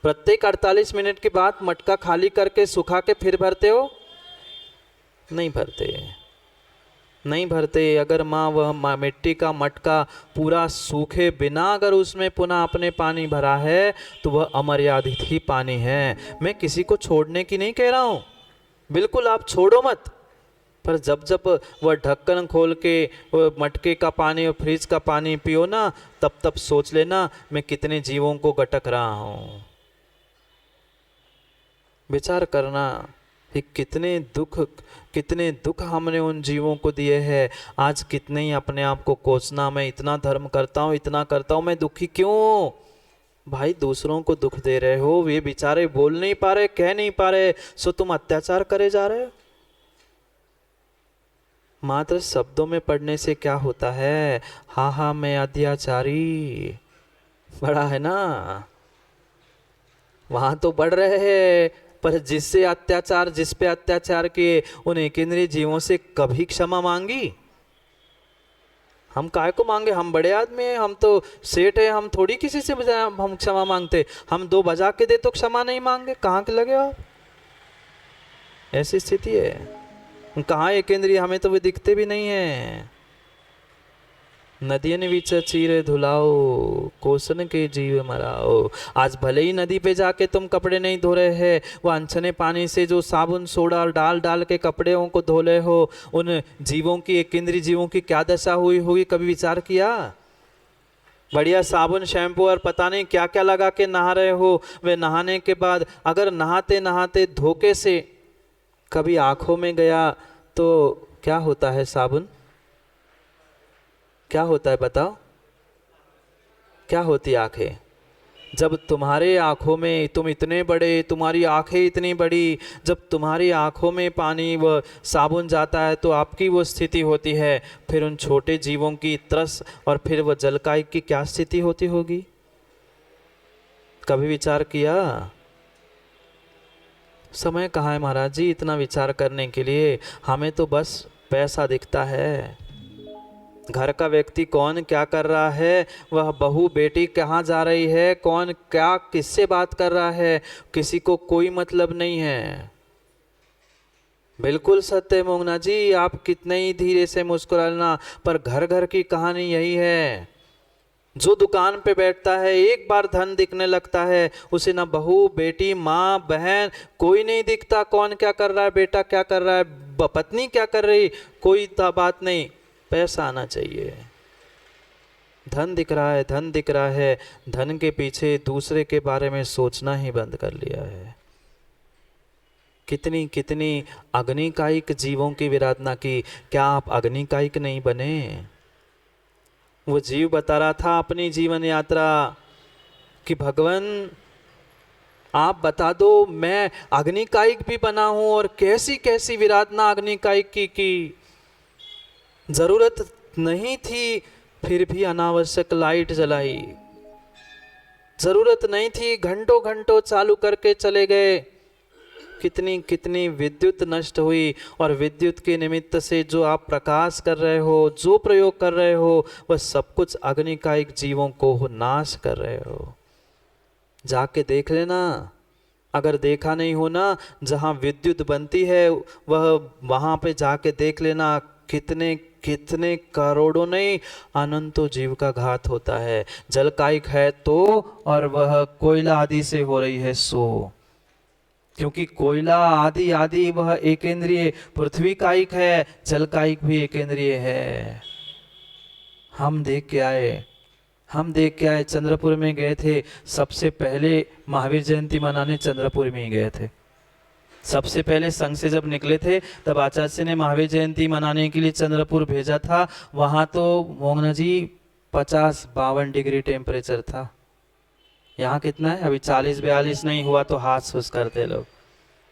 प्रत्येक 48 मिनट के बाद मटका खाली करके सुखा के फिर भरते हो? नहीं भरते। नहीं भरते। अगर माँ वह मिट्टी का मटका पूरा सूखे बिना अगर उसमें पुनः अपने पानी भरा है तो वह अमर्यादित ही पानी है। मैं किसी को छोड़ने की नहीं कह रहा हूँ, बिल्कुल आप छोड़ो मत, पर जब जब वह ढक्कन खोल के वह मटके का पानी और फ्रिज का पानी पियो ना, तब तब सोच लेना मैं कितने जीवों को गटक रहा हूँ। विचार करना कि कितने दुख हमने उन जीवों को दिए हैं। आज कितने ही अपने आप को कोसना, मैं इतना धर्म करता हूँ, इतना करता हूँ, मैं दुखी क्यों? भाई दूसरों को दुख दे रहे हो, वे बेचारे बोल नहीं पा रहे, कह नहीं पा रहे, सो तुम अत्याचार करे जा रहे हो। मात्र शब्दों में पढ़ने से क्या होता है? हाँ हाँ मैं अत्याचारी, बड़ा है ना, वहां तो बढ़ रहे हैं, पर जिससे अत्याचार, जिस पे अत्याचार किए उन एकेंद्रीय जीवों से कभी क्षमा मांगी? हम काहे को मांगे? हम बड़े आदमी हैं, हम तो सेठ हैं, हम थोड़ी किसी से हम क्षमा मांगते। हम दो बजा के दे तो क्षमा नहीं मांगे, कहाँ के लगे आप? ऐसी स्थिति है। कहाँ एकेंद्रीय? हमें तो वे दिखते भी नहीं है। नदियन विच चीरे धुलाओ, कोसन के जीव मराओ। आज भले ही नदी पे जाके तुम कपड़े नहीं धो रहे हैं, वो अनछने पानी से जो साबुन सोडा डाल डाल के कपड़ों को धो रहे हो, उन जीवों की, एकेंद्रीय जीवों की क्या दशा हुई होगी? कभी विचार किया? बढ़िया साबुन शैम्पू और पता नहीं क्या क्या लगा के नहा रहे हो। वे नहाने के बाद अगर नहाते नहाते धोखे से कभी आँखों में गया तो क्या होता है? साबुन क्या होता है बताओ? क्या होती आंखें? जब तुम्हारे आँखों में, तुम इतने बड़े, तुम्हारी आंखें इतनी बड़ी, जब तुम्हारी आंखों में पानी व साबुन जाता है तो आपकी वो स्थिति होती है। फिर उन छोटे जीवों की तरस और फिर वह जलकाई की क्या स्थिति होती होगी? कभी विचार किया? समय कहाँ है महाराज जी इतना विचार करने के लिए? हमें तो बस पैसा दिखता है। घर का व्यक्ति कौन क्या कर रहा है, वह बहू बेटी कहाँ जा रही है, कौन क्या किससे बात कर रहा है, किसी को कोई मतलब नहीं है। बिल्कुल सत्य मोंगना जी, आप कितने ही धीरे से मुस्कुराना, पर घर घर की कहानी यही है। जो दुकान पे बैठता है, एक बार धन दिखने लगता है, उसे ना बहू बेटी माँ बहन कोई नहीं दिखता। कौन क्या कर रहा है, बेटा क्या कर रहा है, पत्नी क्या कर रही, कोई बात नहीं। पैसा आना चाहिए, धन दिख रहा है, धन दिख रहा है। धन के पीछे दूसरे के बारे में सोचना ही बंद कर लिया है। कितनी कितनी अग्निकायिक जीवों की विराधना की। क्या आप अग्निकायिक नहीं बने? वो जीव बता रहा था अपनी जीवन यात्रा कि भगवान आप बता दो, मैं अग्निकायिक भी बना हूं और कैसी कैसी विराधना अग्निकायिक की जरूरत नहीं थी, फिर भी अनावश्यक लाइट जलाई। जरूरत नहीं थी, घंटों घंटों चालू करके चले गए। कितनी कितनी विद्युत नष्ट हुई, और विद्युत के निमित्त से जो आप प्रकाश कर रहे हो, जो प्रयोग कर रहे हो, वह सब कुछ अग्निकायिक जीवों को नाश कर रहे हो। जाके देख लेना, अगर देखा नहीं हो ना, जहाँ विद्युत बनती है वह वहाँ पे जाके देख लेना। कितने कितने करोड़ों नहीं अनंतों जीव का घात होता है। जलकायिक है तो, और वह कोयला आदि से हो रही है सो, क्योंकि कोयला आदि आदि वह एकेंद्रीय, पृथ्वी कायिक है, जलकायिक भी एकेंद्रीय है। हम देख के आए, चंद्रपुर में गए थे। सबसे पहले महावीर जयंती मनाने चंद्रपुर में ही गए थे। सबसे पहले संघ से जब निकले थे तब आचार्य ने महावीर जयंती मनाने के लिए चंद्रपुर भेजा था। वहाँ तो मोंगना जी 50-52 डिग्री टेम्परेचर था। यहाँ कितना है? अभी 40-42 नहीं हुआ तो हाथ फुस करते लोग।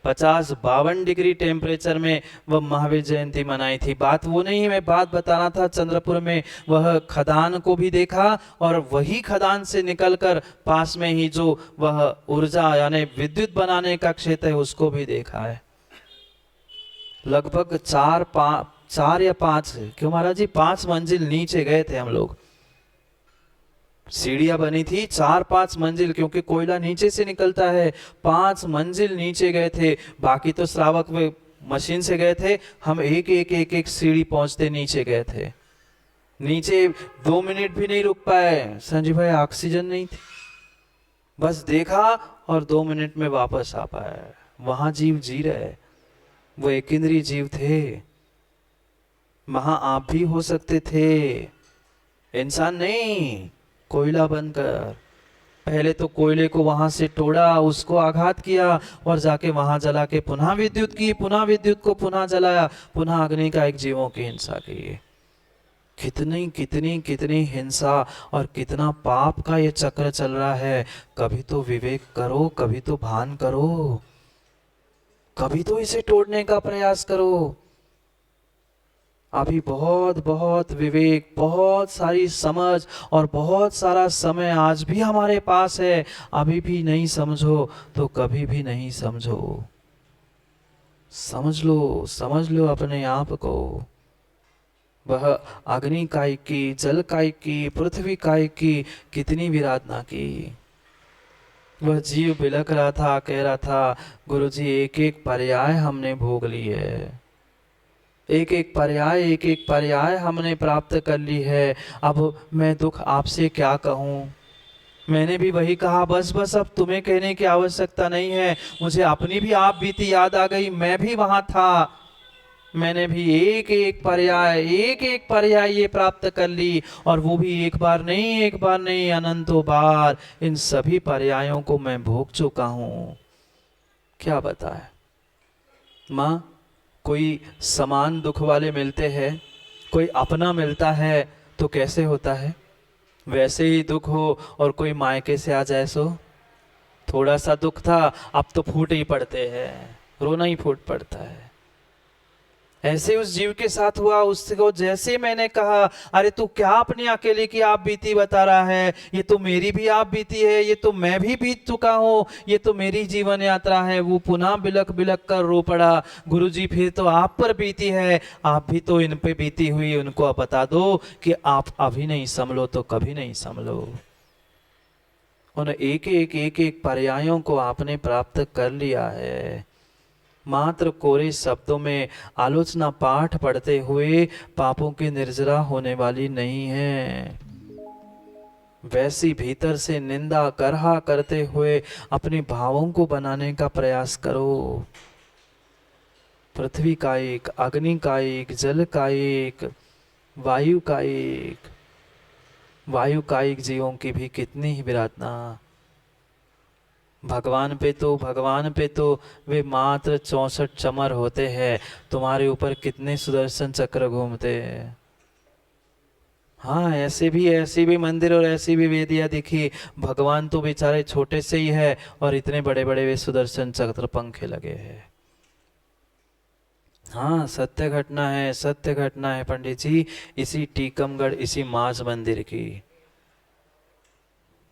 50-52 डिग्री टेम्परेचर में वह महावीर जयंती मनाई थी। बात वो नहीं, मैं बात बताना था। चंद्रपुर में वह खदान को भी देखा, और वही खदान से निकलकर पास में ही जो वह ऊर्जा यानी विद्युत बनाने का क्षेत्र है उसको भी देखा है। लगभग 4 या 5, क्यों महाराज जी, 5 मंजिल नीचे गए थे हम लोग। सीढ़ियां बनी थी 4-5 मंजिल, क्योंकि कोयला नीचे से निकलता है। 5 मंजिल नीचे गए थे। बाकी तो श्रावक वे मशीन से गए थे, हम एक एक एक एक सीढ़ी पहुंचते नीचे गए थे। नीचे 2 मिनट भी नहीं रुक पाए संजीव भाई, ऑक्सीजन नहीं थी। बस देखा और 2 मिनट में वापस आ पाए। वहां जीव जी रहे, वो एक इंद्रिय जीव थे। वहां आप भी हो सकते थे, इंसान नहीं, कोयला बनकर। पहले तो कोयले को वहां से तोड़ा, उसको आघात किया और जाके वहां जला के पुनः विद्युत की, पुनः विद्युत को पुनः जलाया, पुनः अग्नि का एक जीवों की हिंसा की। कितनी कितनी कितनी हिंसा और कितना पाप का ये चक्र चल रहा है। कभी तो विवेक करो, कभी तो भान करो, कभी तो इसे तोड़ने का प्रयास करो। अभी बहुत बहुत विवेक, बहुत सारी समझ और बहुत सारा समय आज भी हमारे पास है। अभी भी नहीं समझो तो कभी भी नहीं समझो। समझ लो अपने आप को। वह अग्नि काय की, जल काय की, पृथ्वी काय की कितनी विराधना की। वह जीव बिलक रहा था, कह रहा था गुरुजी एक एक पर्याय हमने भोग ली है, एक एक पर्याय हमने प्राप्त कर ली है। अब मैं दुख आपसे क्या कहूँ। मैंने भी वही कहा, बस अब तुम्हें कहने की आवश्यकता नहीं है। मुझे अपनी भी आप बीती याद आ गई, मैं भी वहां था। मैंने भी एक एक पर्याय ये प्राप्त कर ली, और वो भी एक बार नहीं अनंतों बार। इन सभी पर्यायों को मैं भोग चुका हूं। क्या बताए माँ, कोई समान दुख वाले मिलते हैं, कोई अपना मिलता है तो कैसे होता है। वैसे ही दुख हो और कोई मायके से आ जाए सो। थोड़ा सा दुख था, अब तो फूट ही पड़ते हैं, रोना ही फूट पड़ता है। ऐसे उस जीव के साथ हुआ। उसको जैसे मैंने कहा, अरे तू क्या अपनी अकेले की आप बीती बता रहा है, ये तो मेरी भी आप बीती है, ये तो मैं भी बीत चुका हूँ, ये तो मेरी जीवन यात्रा है। वो पुनः बिलक बिलक कर रो पड़ा, गुरुजी फिर तो आप पर बीती है, आप भी तो इन पे बीती हुई, उनको आप बता दो कि आप अभी नहीं संभलो तो कभी नहीं संभलो। उन एक एक पर्यायों को आपने प्राप्त कर लिया है। मात्र कोरे शब्दों में आलोचना पाठ पढ़ते हुए पापों की निर्जरा होने वाली नहीं है। वैसी भीतर से निंदा करहा करते हुए अपने भावों को बनाने का प्रयास करो। पृथ्वी का एक, अग्नि का एक, जल का एक, वायु का एक, वायु का एक जीवों की भी कितनी ही विराधना। भगवान पे तो वे मात्र 64 चमर होते हैं, तुम्हारे ऊपर कितने सुदर्शन चक्र घूमते हैं। हाँ, ऐसे भी मंदिर और ऐसी भी वेदियां दिखी, भगवान तो बेचारे छोटे से ही है और इतने बड़े बड़े वे सुदर्शन चक्र पंखे लगे हैं। हाँ, सत्य घटना है पंडित जी, इसी टीकमगढ़, इसी माज मंदिर की।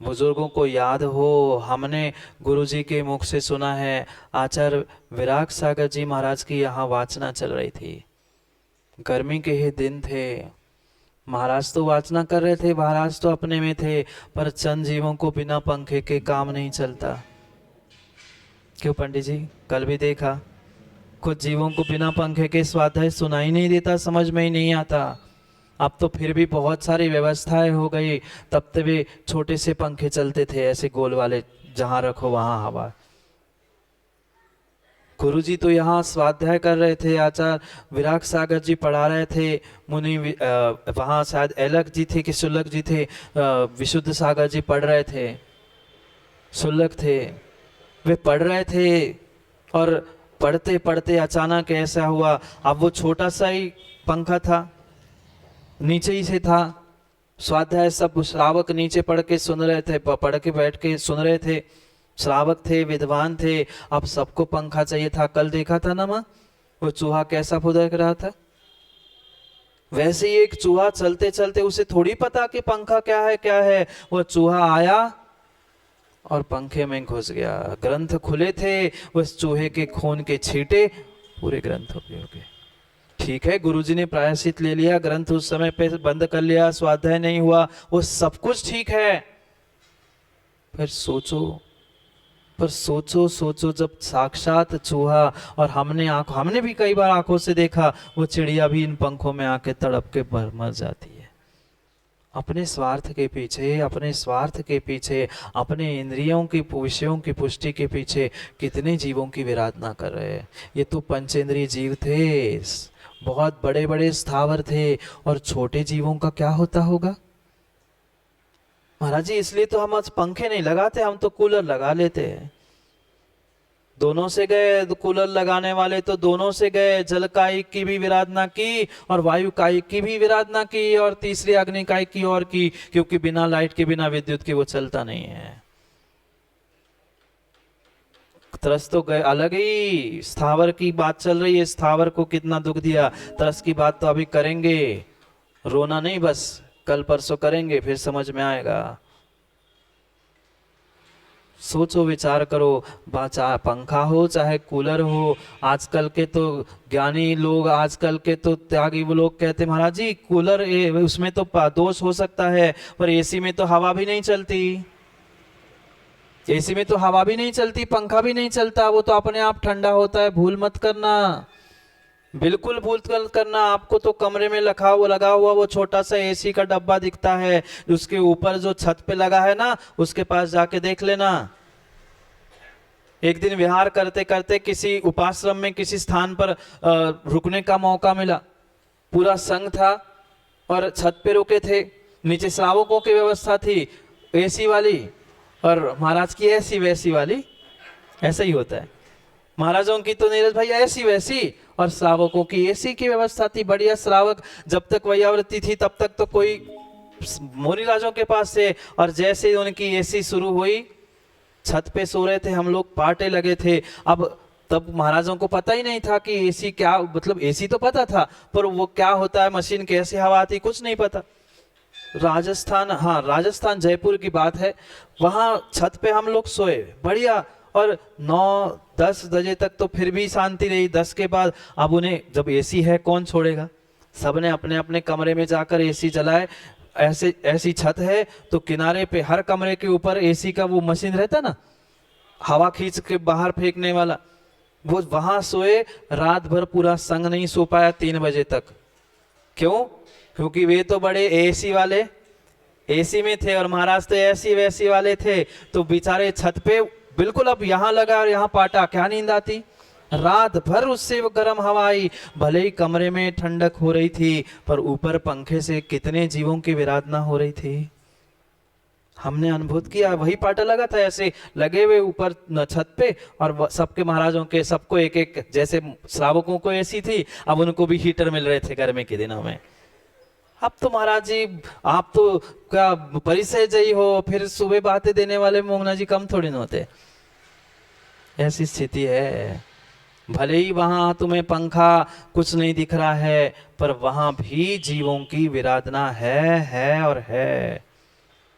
बुजुर्गों को याद हो, हमने गुरुजी के मुख से सुना है, आचार्य विराग सागर जी महाराज की यहाँ वाचना चल रही थी। गर्मी के ही दिन थे, महाराज तो वाचना कर रहे थे, महाराज तो अपने में थे, पर चंद जीवों को बिना पंखे के काम नहीं चलता। क्यों पंडित जी, कल भी देखा, कुछ जीवों को बिना पंखे के स्वाध्याय सुनाई नहीं देता, समझ में ही नहीं आता। अब तो फिर भी बहुत सारी व्यवस्थाएं हो गई, तब तक भी छोटे से पंखे चलते थे, ऐसे गोल वाले, जहां रखो वहां हवा। गुरुजी तो यहाँ स्वाध्याय कर रहे थे, आचार्य विराग सागर जी पढ़ा रहे थे, मुनि वहाँ शायद एलक जी थे कि सुलक जी थे, विशुद्ध सागर जी पढ़ रहे थे, सुलक थे, वे पढ़ रहे थे। और पढ़ते पढ़ते अचानक ऐसा हुआ, अब वो छोटा सा ही पंखा था, नीचे ही से था, स्वाध्याय सब श्रावक नीचे पढ़ के सुन रहे थे, पढ़ के बैठ के सुन रहे थे, श्रावक थे, विद्वान थे, अब सबको पंखा चाहिए था। कल देखा था ना माँ, वो चूहा कैसा फुदक रहा था। वैसे ही एक चूहा चलते चलते, उसे थोड़ी पता कि पंखा क्या है, वो चूहा आया और पंखे में घुस गया। ग्रंथ खुले थे, उस चूहे के खून के छींटे पूरे ग्रंथों पे हो गए। ठीक है, गुरुजी ने प्रायश्चित ले लिया, ग्रंथ उस समय पे बंद कर लिया, स्वाध्याय नहीं हुआ, वो सब कुछ ठीक है। फिर सोचो, पर सोचो सोचो, जब साक्षात चूहा, और हमने भी कई बार आंखों से देखा, वो चिड़िया भी इन पंखों में आके तड़प के मर जाती है। अपने स्वार्थ के पीछे, अपने स्वार्थ के पीछे, अपने इंद्रियों की विषयों की पुष्टि के पीछे कितने जीवों की विराधना कर रहे हैं। ये तो पंचेंद्रिय जीव थे, बहुत बड़े बड़े स्थावर थे, और छोटे जीवों का क्या होता होगा। महाराज जी, इसलिए तो हम आज पंखे नहीं लगाते, हम तो कूलर लगा लेते हैं। दोनों से गए, कूलर लगाने वाले तो दोनों से गए, जल कायिक की भी विराधना की और वायु कायिक की भी विराधना की, और तीसरी अग्नि कायिक की और की, क्योंकि बिना लाइट के, बिना विद्युत के वो चलता नहीं है। तरस तो गए, अलग ही स्थावर की बात चल रही है, स्थावर को कितना दुख दिया। तरस की बात तो अभी करेंगे, रोना नहीं, बस कल परसों करेंगे, फिर समझ में आएगा। सोचो विचार करो, चाहे पंखा हो चाहे कूलर हो। आजकल के तो ज्ञानी लोग, आजकल के तो त्यागी वो लोग कहते, महाराज जी कूलर उसमें तो दोष हो सकता है, पर एसी में तो हवा भी नहीं चलती, एसी में तो हवा भी नहीं चलती, पंखा भी नहीं चलता, वो तो अपने आप ठंडा होता है। भूल मत करना, बिल्कुल भूल मत करना। आपको तो कमरे में लगा हुआ वो छोटा सा एसी का डब्बा दिखता है, उसके ऊपर जो छत पे लगा है ना, उसके पास जाके देख लेना। एक दिन विहार करते करते किसी उपाश्रम में, किसी स्थान पर रुकने का मौका मिला। पूरा संघ था और छत पे रुके थे, नीचे श्रावकों की व्यवस्था थी एसी वाली, और महाराज की ऐसी वैसी वाली। ऐसा ही होता है, महाराजों की तो नीरज भाई ऐसी वैसी, और श्रावकों की एसी की व्यवस्था थी। बढ़िया श्रावक, जब तक वैयावृत्ति थी तब तक तो कोई मुनिराजों के पास से, और जैसे ही उनकी एसी शुरू हुई, छत पे सो रहे थे हम लोग, पाटे लगे थे। अब तब महाराजों को पता ही नहीं था कि एसी क्या, मतलब एसी तो पता था, पर वो क्या होता है, मशीन कैसे हवा आती, कुछ नहीं पता। राजस्थान, हाँ राजस्थान जयपुर की बात है, वहाँ छत पे हम लोग सोए बढ़िया, और 9-10 बजे तक तो फिर भी शांति रही। 10 के बाद अब उन्हें, जब एसी है कौन छोड़ेगा, सबने अपने अपने कमरे में जाकर एसी जलाए। ऐसी छत है तो किनारे पे हर कमरे के ऊपर एसी का वो मशीन रहता ना, हवा खींच के बाहर फेंकने वाला, वो वहां सोए। रात भर पूरा संग नहीं सो पाया 3 बजे तक। क्यों? क्योंकि वे तो बड़े एसी वाले एसी में थे, और महाराज तो ऐसी वैसी वाले थे, तो बेचारे छत पे बिल्कुल, अब यहाँ लगा और यहाँ पाटा, क्या नींद आती। रात भर उससे वो गर्म हवा आई, भले ही कमरे में ठंडक हो रही थी, पर ऊपर पंखे से कितने जीवों की विराधना हो रही थी। हमने अनुभव किया, वही पाटा लगा था, ऐसे लगे हुए ऊपर छत पे, और सबके महाराजों के, सबको एक एक, जैसे श्रावकों को ऐसी थी, अब उनको भी हीटर मिल रहे थे गर्मी के दिनों में। अब तो महाराज जी आप तो क्या परिचय जयी हो, फिर सुबह बातें देने वाले मोहना जी कम थोड़ी न होते। ऐसी स्थिति है। भले ही वहां तुम्हें पंखा कुछ नहीं दिख रहा है, पर वहां भी जीवों की विराधना है और है।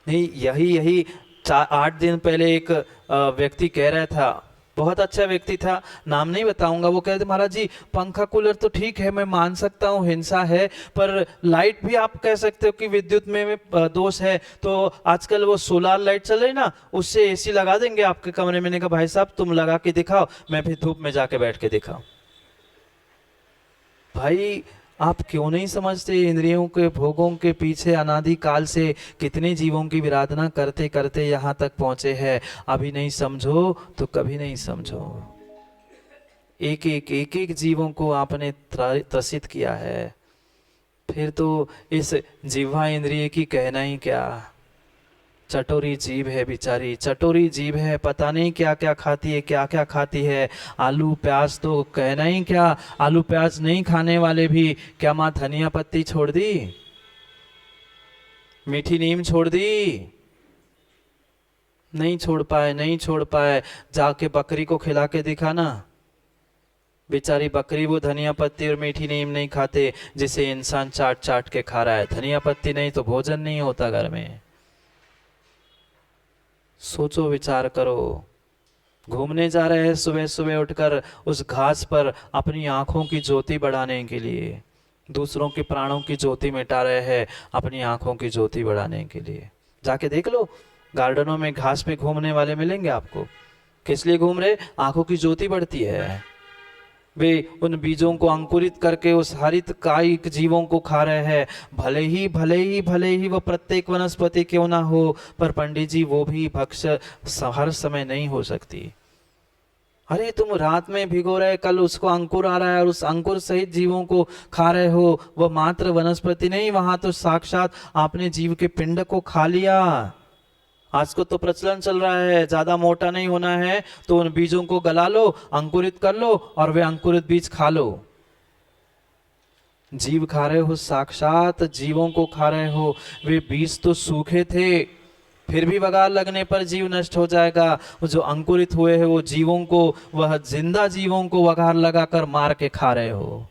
नहीं, यही 8 दिन पहले एक व्यक्ति कह रहा था, बहुत अच्छा व्यक्ति था, नाम नहीं बताऊंगा, वो कहते महाराज जी पंखा कूलर तो ठीक है, मैं मान सकता हूँ हिंसा है, पर लाइट भी आप कह सकते हो कि विद्युत में दोष है, तो आजकल वो सोलार लाइट चल रही ना, उससे एसी लगा देंगे आपके कमरे में। मैंने कहा भाई साहब तुम लगा के दिखाओ, मैं फिर धूप में जाके बैठ के दिखाऊं। भाई आप क्यों नहीं समझते, इंद्रियों के भोगों के पीछे अनादि काल से कितने जीवों की विराधना करते करते यहाँ तक पहुँचे हैं। अभी नहीं समझो तो कभी नहीं समझो। एक एक जीवों को आपने त्रसित किया है, फिर तो इस जिह्वा इंद्रिय की कहना ही क्या। चटोरी जीभ है बेचारी, चटोरी जीभ है, पता नहीं क्या क्या खाती है, क्या क्या खाती है। आलू प्याज तो कहना ही क्या, आलू प्याज नहीं खाने वाले भी क्या माँ धनिया पत्ती छोड़ दी, मीठी नीम छोड़ दी? नहीं छोड़ पाए। जाके बकरी को खिला के दिखाना, बेचारी बकरी वो धनिया पत्ती और मीठी नीम नहीं खाते जिसे इंसान चाट चाट के खा रहा है। धनिया पत्ती नहीं तो भोजन नहीं होता घर में। सोचो विचार करो। घूमने जा रहे हैं सुबह सुबह उठकर उस घास पर अपनी आंखों की ज्योति बढ़ाने के लिए, दूसरों के प्राणों की ज्योति मिटा रहे हैं अपनी आंखों की ज्योति बढ़ाने के लिए। जाके देख लो, गार्डनों में घास पे घूमने वाले मिलेंगे आपको, किस लिए घूम रहे? आंखों की ज्योति बढ़ती है। वे उन बीजों को अंकुरित करके उस हरित कायिक जीवों को खा रहे हैं। भले ही वह प्रत्येक वनस्पति क्यों ना हो, पर पंडित जी वो भी भक्ष्य हर समय नहीं हो सकती। अरे तुम रात में भिगो रहे, कल उसको अंकुर आ रहा है और उस अंकुर सहित जीवों को खा रहे हो। वह मात्र वनस्पति नहीं, वहां तो साक्षात आपने जीव के पिंड को खा लिया। आज को तो प्रचलन चल रहा है, ज्यादा मोटा नहीं होना है तो उन बीजों को गला लो, अंकुरित कर लो और वे अंकुरित बीज खा लो। जीव खा रहे हो, साक्षात जीवों को खा रहे हो। वे बीज तो सूखे थे, फिर भी वगार लगने पर जीव नष्ट हो जाएगा। वो जो अंकुरित हुए हैं वो जीवों को, वह जिंदा जीवों को वगार लगाकर मार के खा रहे हो।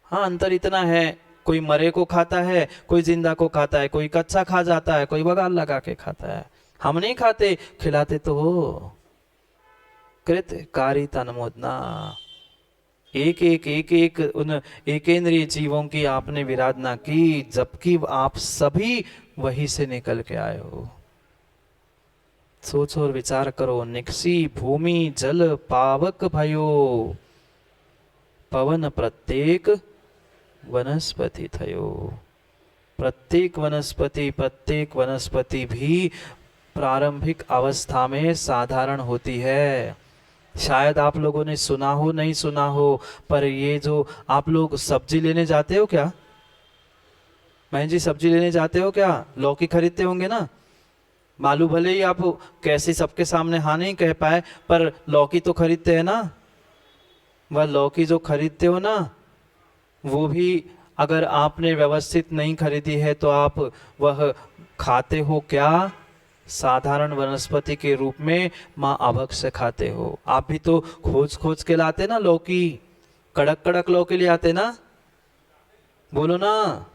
हाँ, अंतर इतना है, कोई मरे को खाता है, कोई जिंदा को खाता है, कोई कच्चा खा जाता है, कोई वगार लगा के खाता है। हम नहीं खाते, खिलाते तो हो। कृत कारी तनमोदना, एक उन एकेंद्रीय जीवों की आपने विराधना की, जबकि आप सभी वहीं से निकल के आए हो। सोचो और विचार करो। निक्सी भूमि जल पावक भयो, पवन प्रत्येक वनस्पति थयो। प्रत्येक वनस्पति भी प्रारंभिक अवस्था में साधारण होती है। शायद आप लोगों ने सुना हो, नहीं सुना हो, पर ये जो आप लोग सब्जी लेने जाते हो क्या? बहन जी, सब्जी लेने जाते हो क्या? लौकी खरीदते होंगे ना? मालूम भले ही आप कैसे सबके सामने हाँ नहीं कह पाए, पर लौकी तो खरीदते हैं ना। वह लौकी जो खरीदते हो ना, वो भी अगर आपने व्यवस्थित नहीं खरीदी है तो आप वह खाते हो क्या? साधारण वनस्पति के रूप में माँ अभक्ष से खाते हो। आप भी तो खोज खोज के लाते ना लौकी, कड़क कड़क लौकी ले आते ना, बोलो ना।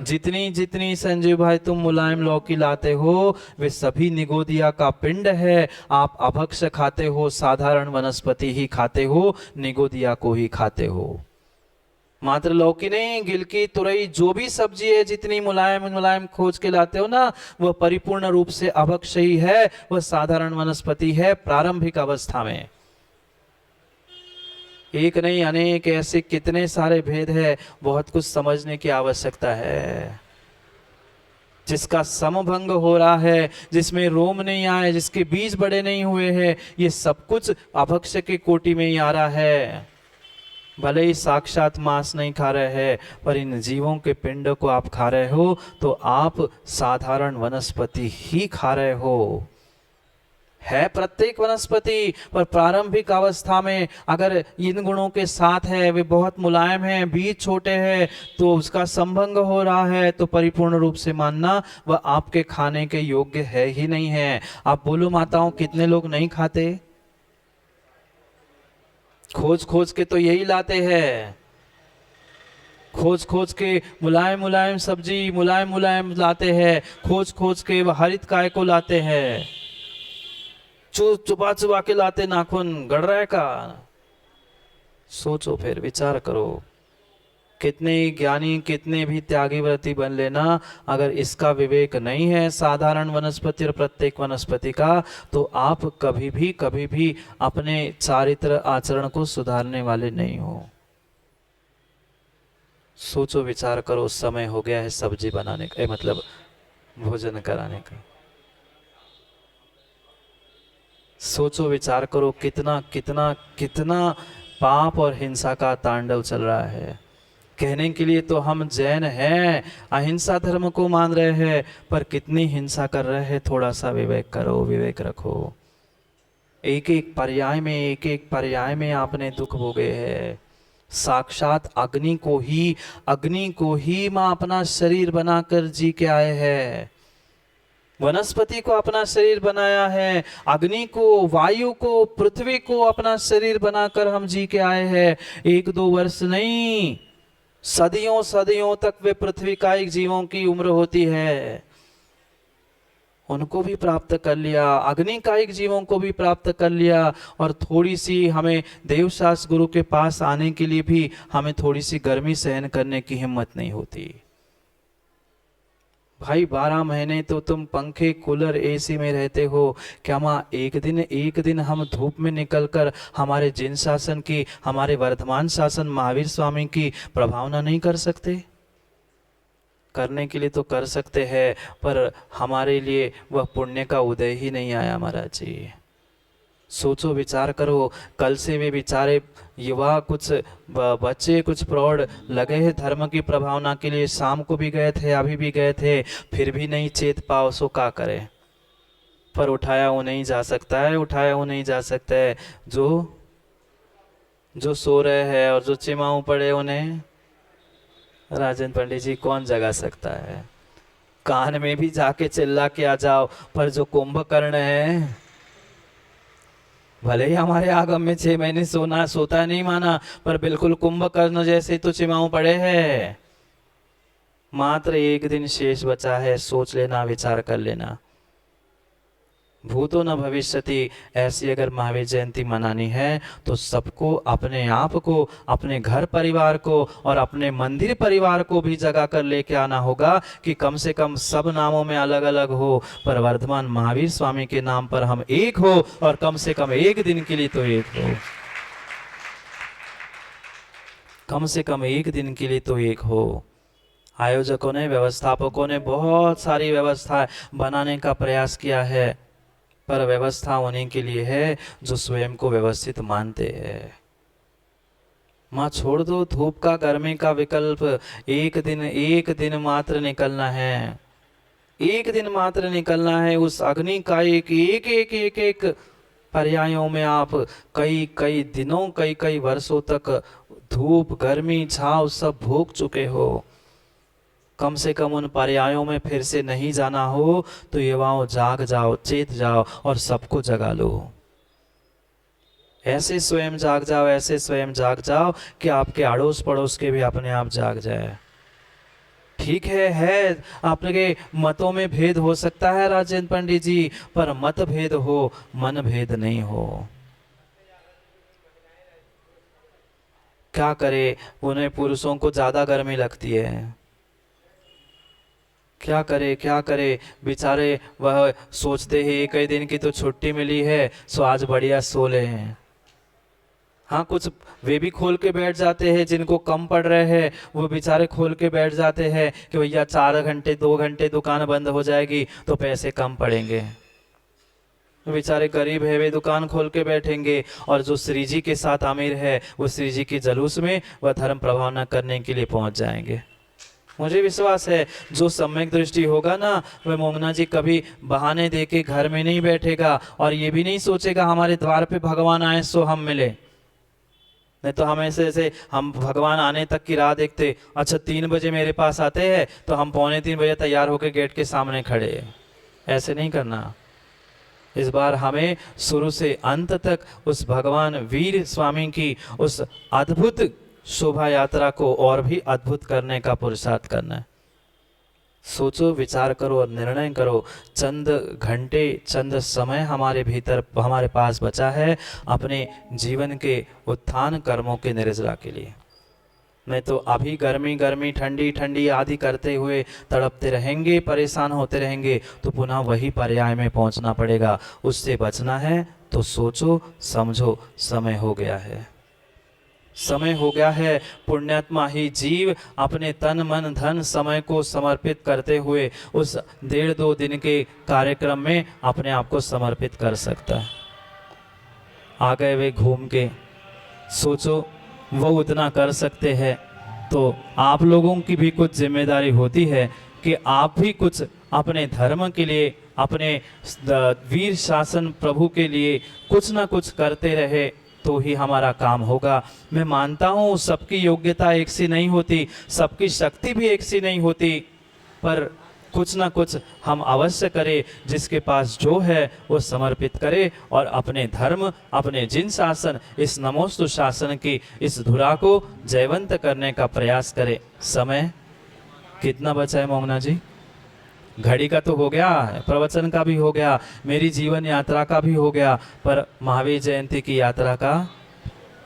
जितनी जितनी संजीव भाई तुम मुलायम लौकी लाते हो, वे सभी निगोदिया का पिंड है। आप अभक्ष खाते हो, साधारण वनस्पति ही खाते हो, निगोदिया को ही खाते हो। मात्र लौकी नहीं, गिलकी, तुरई, जो भी सब्जी है, जितनी मुलायम मुलायम खोज के लाते हो ना, वह परिपूर्ण रूप से अभक्ष ही है, वह साधारण वनस्पति है प्रारंभिक अवस्था में। एक नहीं अनेक ऐसे कितने सारे भेद है, बहुत कुछ समझने की आवश्यकता है। जिसका समभंग हो रहा है, जिसमें रोम नहीं आए, जिसके बीज बड़े नहीं हुए हैं, ये सब कुछ अभक्ष के कोटि में ही आ रहा है। भले ही साक्षात मांस नहीं खा रहे हैं, पर इन जीवों के पिंड को आप खा रहे हो तो आप साधारण वनस्पति ही खा रहे हो। है प्रत्येक वनस्पति, पर प्रारंभिक अवस्था में अगर इन गुणों के साथ है, वे बहुत मुलायम हैं, बीज छोटे हैं, तो उसका संभंग हो रहा है, तो परिपूर्ण रूप से मानना वह आपके खाने के योग्य है ही नहीं है। आप बोलो माताओं, कितने लोग नहीं खाते? खोज खोज के तो यही लाते हैं, खोज खोज के मुलायम मुलायम सब्जी, मुलायम मुलायम लाते हैं, खोज खोज के वह हरित काय को लाते हैं, चुबा चुबा के लाते, नाखून गड़ रहा है का। सोचो, फिर विचार करो। कितने ज्ञानी, कितने भी त्यागी व्रती बन लेना, अगर इसका विवेक नहीं है साधारण वनस्पति और प्रत्येक वनस्पति का, तो आप कभी भी अपने चारित्र आचरण को सुधारने वाले नहीं हो। सोचो, विचार करो। समय हो गया है सब्जी बनाने का, मतलब भोजन कराने का। सोचो, विचार करो, कितना कितना कितना पाप और हिंसा का तांडव चल रहा है। कहने के लिए तो हम जैन हैं, अहिंसा धर्म को मान रहे हैं, पर कितनी हिंसा कर रहे हैं। थोड़ा सा विवेक करो, विवेक रखो। एक एक पर्याय में आपने दुख भोगे हैं। साक्षात अग्नि को ही माँ अपना शरीर बनाकर जी के आए हैं। वनस्पति को अपना शरीर बनाया है, अग्नि को, वायु को, पृथ्वी को अपना शरीर बनाकर हम जी के आए हैं। 1-2 वर्ष नहीं, सदियों सदियों तक वे पृथ्वी कायिक जीवों की उम्र होती है। उनको भी प्राप्त कर लिया, अग्नि कायिक जीवों को भी प्राप्त कर लिया, और थोड़ी सी हमें देवशास्त्र गुरु के पास आने के लिए भी हमें थोड़ी सी गर्मी सहन करने की हिम्मत नहीं होती। भाई 12 महीने तो तुम पंखे कूलर एसी में रहते हो, क्या माँ एक दिन हम धूप में निकलकर हमारे जिन शासन की, हमारे वर्तमान शासन महावीर स्वामी की प्रभावना नहीं कर सकते? करने के लिए तो कर सकते हैं, पर हमारे लिए वह पुण्य का उदय ही नहीं आया महाराज जी। सोचो, विचार करो, कल से वे बेचारे युवा, कुछ बच्चे, कुछ प्रौढ़ लगे हैं धर्म की प्रभावना के लिए। शाम को भी गए थे, अभी भी गए थे, फिर भी नहीं चेत पाओ, सो क्या करे? पर उठाया वो नहीं जा सकता है, उठाया वो नहीं जा सकता है। जो सो रहे हैं और जो चिमाऊ पड़े, उन्हें राजन पंडित जी कौन जगा सकता है? कान में भी जाके चिल्ला के आ जाओ, पर जो कुंभकर्ण है, भले ही हमारे आगम में 6 महीने सोता नहीं माना, पर बिल्कुल कुंभकर्ण जैसे तो चिमाऊ पड़े हैं। मात्र एक दिन शेष बचा है, सोच लेना, विचार कर लेना। भूतो न भविष्यति, ऐसी अगर महावीर जयंती मनानी है तो सबको, अपने आप को, अपने घर परिवार को और अपने मंदिर परिवार को भी जगा कर लेके आना होगा कि कम से कम सब नामों में अलग अलग हो, पर वर्धमान महावीर स्वामी के नाम पर हम एक हो, और कम से कम एक दिन के लिए तो एक हो, कम से कम एक दिन के लिए तो एक हो। आयोजकों ने, व्यवस्थापकों ने बहुत सारी व्यवस्था बनाने का प्रयास किया है, पर व्यवस्था होने के लिए है जो स्वयं को व्यवस्थित मानते हैं। माँ छोड़ दो धूप का, गर्मी का विकल्प। एक दिन मात्र निकलना है, एक दिन मात्र निकलना है। उस अग्नि का एक पर्यायों में आप कई दिनों, कई वर्षों तक धूप, गर्मी, छाव सब भोग चुके हो। कम से कम उन पर्यायों में फिर से नहीं जाना हो तो युवाओं, जाग जाओ, चेत जाओ और सबको जगा लो। ऐसे स्वयं जाग जाओ, ऐसे स्वयं जाग जाओ कि आपके अड़ोस पड़ोस के भी अपने आप जाग जाए। ठीक है आपके मतों में भेद हो सकता है राजेंद्र पंडित जी, पर मत भेद हो, मन भेद नहीं हो। क्या करे, उन्हें पुरुषों को ज्यादा गर्मी लगती है। क्या करे बेचारे, वह सोचते हैं एक ही दिन की तो छुट्टी मिली है, सो आज बढ़िया सो ले हैं। हाँ, कुछ वे भी खोल के बैठ जाते हैं, जिनको कम पड़ रहे हैं वो बेचारे खोल के बैठ जाते हैं कि भैया 4 घंटे 2 घंटे दुकान बंद हो जाएगी तो पैसे कम पड़ेंगे। बेचारे गरीब है, वे दुकान खोल के बैठेंगे, और जो श्री जी के साथ अमीर है वो श्री जी के जुलूस में वह धर्म प्रभावना करने के लिए पहुंच जाएंगे। मुझे विश्वास है जो सम्यक दृष्टि होगा ना, वह मोंगना जी कभी बहाने दे के घर में नहीं बैठेगा, और ये भी नहीं सोचेगा हमारे द्वार पे भगवान आए सो हम मिले। नहीं तो हम ऐसे हम भगवान आने तक की राह देखते, अच्छा 3 बजे मेरे पास आते हैं तो हम 2:45 बजे तैयार होकर गेट के सामने खड़े। ऐसे नहीं करना। इस बार हमें शुरू से अंत तक उस भगवान वीर स्वामी की उस अद्भुत शोभा यात्रा को और भी अद्भुत करने का पुरुषार्थ करना है। सोचो, विचार करो और निर्णय करो। चंद घंटे, चंद समय हमारे भीतर, हमारे पास बचा है अपने जीवन के उत्थान कर्मों के निर्जरा के लिए। नहीं तो अभी गर्मी ठंडी आदि करते हुए तड़पते रहेंगे, परेशान होते रहेंगे, तो पुनः वही पर्याय में पहुंचना पड़ेगा। उससे बचना है तो सोचो समझो, समय हो गया है, समय हो गया है। पुण्यात्मा ही जीव अपने तन मन धन समय को समर्पित करते हुए उस 1.5-2 दिन के कार्यक्रम में अपने आप को समर्पित कर सकता है। आ गए वे घूम के, सोचो वो उतना कर सकते हैं, तो आप लोगों की भी कुछ जिम्मेदारी होती है कि आप भी कुछ अपने धर्म के लिए, अपने वीर शासन प्रभु के लिए कुछ ना कुछ करते रहे, तो ही हमारा काम होगा। मैं मानता हूँ सबकी योग्यता एक सी नहीं होती, सबकी शक्ति भी एक सी नहीं होती, पर कुछ ना कुछ हम अवश्य करें। जिसके पास जो है वो समर्पित करे और अपने धर्म, अपने जिन शासन, इस नमोस्तु शासन की इस धुरा को जयवंत करने का प्रयास करे। समय कितना बचा है मोंगना जी? घड़ी का तो हो गया, प्रवचन का भी हो गया, मेरी जीवन यात्रा का भी हो गया, पर महावीर जयंती की यात्रा का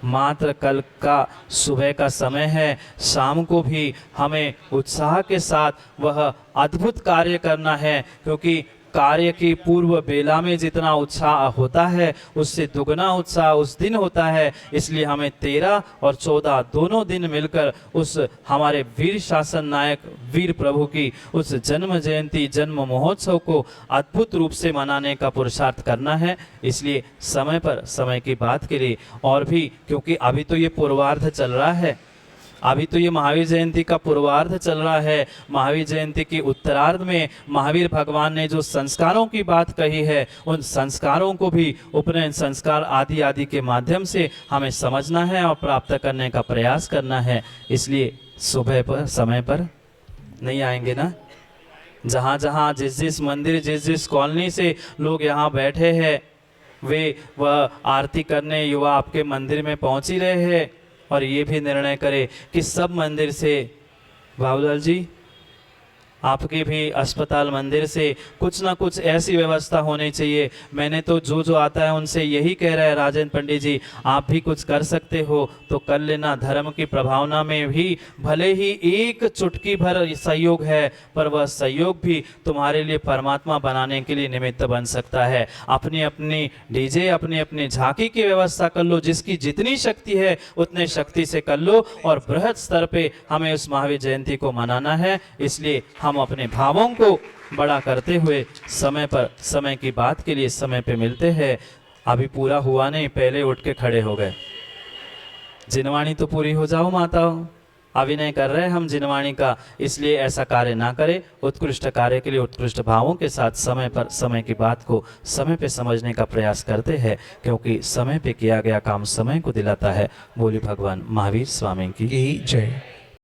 मात्र कल का सुबह का समय है, शाम को भी हमें उत्साह के साथ वह अद्भुत कार्य करना है, क्योंकि कार्य की पूर्व बेला में जितना उत्साह होता है उससे दुगना उत्साह उस दिन होता है। इसलिए हमें 13 और 14 दोनों दिन मिलकर उस हमारे वीर शासन नायक वीर प्रभु की उस जन्म जयंती जन्म महोत्सव को अद्भुत रूप से मनाने का पुरुषार्थ करना है। इसलिए समय पर समय की बात के लिए, और भी क्योंकि अभी तो ये पूर्वार्ध चल रहा है, अभी तो ये महावीर जयंती का पूर्वार्ध चल रहा है। महावीर जयंती की उत्तरार्ध में महावीर भगवान ने जो संस्कारों की बात कही है, उन संस्कारों को भी उपनयन संस्कार आदि आदि के माध्यम से हमें समझना है और प्राप्त करने का प्रयास करना है। इसलिए सुबह पर समय पर नहीं आएंगे ना? जहाँ जहाँ जिस जिस मंदिर जिस जिस कॉलोनी से लोग यहाँ बैठे हैं, वे वह आरती करने युवा आपके मंदिर में पहुँच ही रहे हैं। और ये भी निर्णय करें कि सब मंदिर से, बाबूलाल जी आपके भी अस्पताल मंदिर से कुछ ना कुछ ऐसी व्यवस्था होनी चाहिए। मैंने तो जो आता है उनसे यही कह रहा है, राजेंद्र पंडित जी आप भी कुछ कर सकते हो तो कर लेना। धर्म की प्रभावना में भी भले ही एक चुटकी भर सहयोग है, पर वह सहयोग भी तुम्हारे लिए परमात्मा बनाने के लिए निमित्त बन सकता है। अपनी अपनी डीजे अपनी अपनी झांकी की व्यवस्था कर लो, जिसकी जितनी शक्ति है उतने शक्ति से कर लो, और बृहद स्तर पे हमें उस महावीर जयंती को मनाना है। इसलिए हम अपने भावों को बड़ा करते हुए समय पर समय की बात के लिए समय पे मिलते हैं। अभी पूरा हुआ नहीं, पहले उठ के खड़े हो गए। जिनवाणी तो पूरी हो जाओ माताओं, अभिनय कर रहे हैं हम जिनवाणी का, इसलिए ऐसा कार्य ना करें। उत्कृष्ट कार्य के लिए उत्कृष्ट भावों के साथ समय पर समय की बात को समय पे समझने का प्रयास करते हैं, क्योंकि समय पे किया गया काम समय को दिलाता है। बोली भगवान महावीर स्वामी की जय।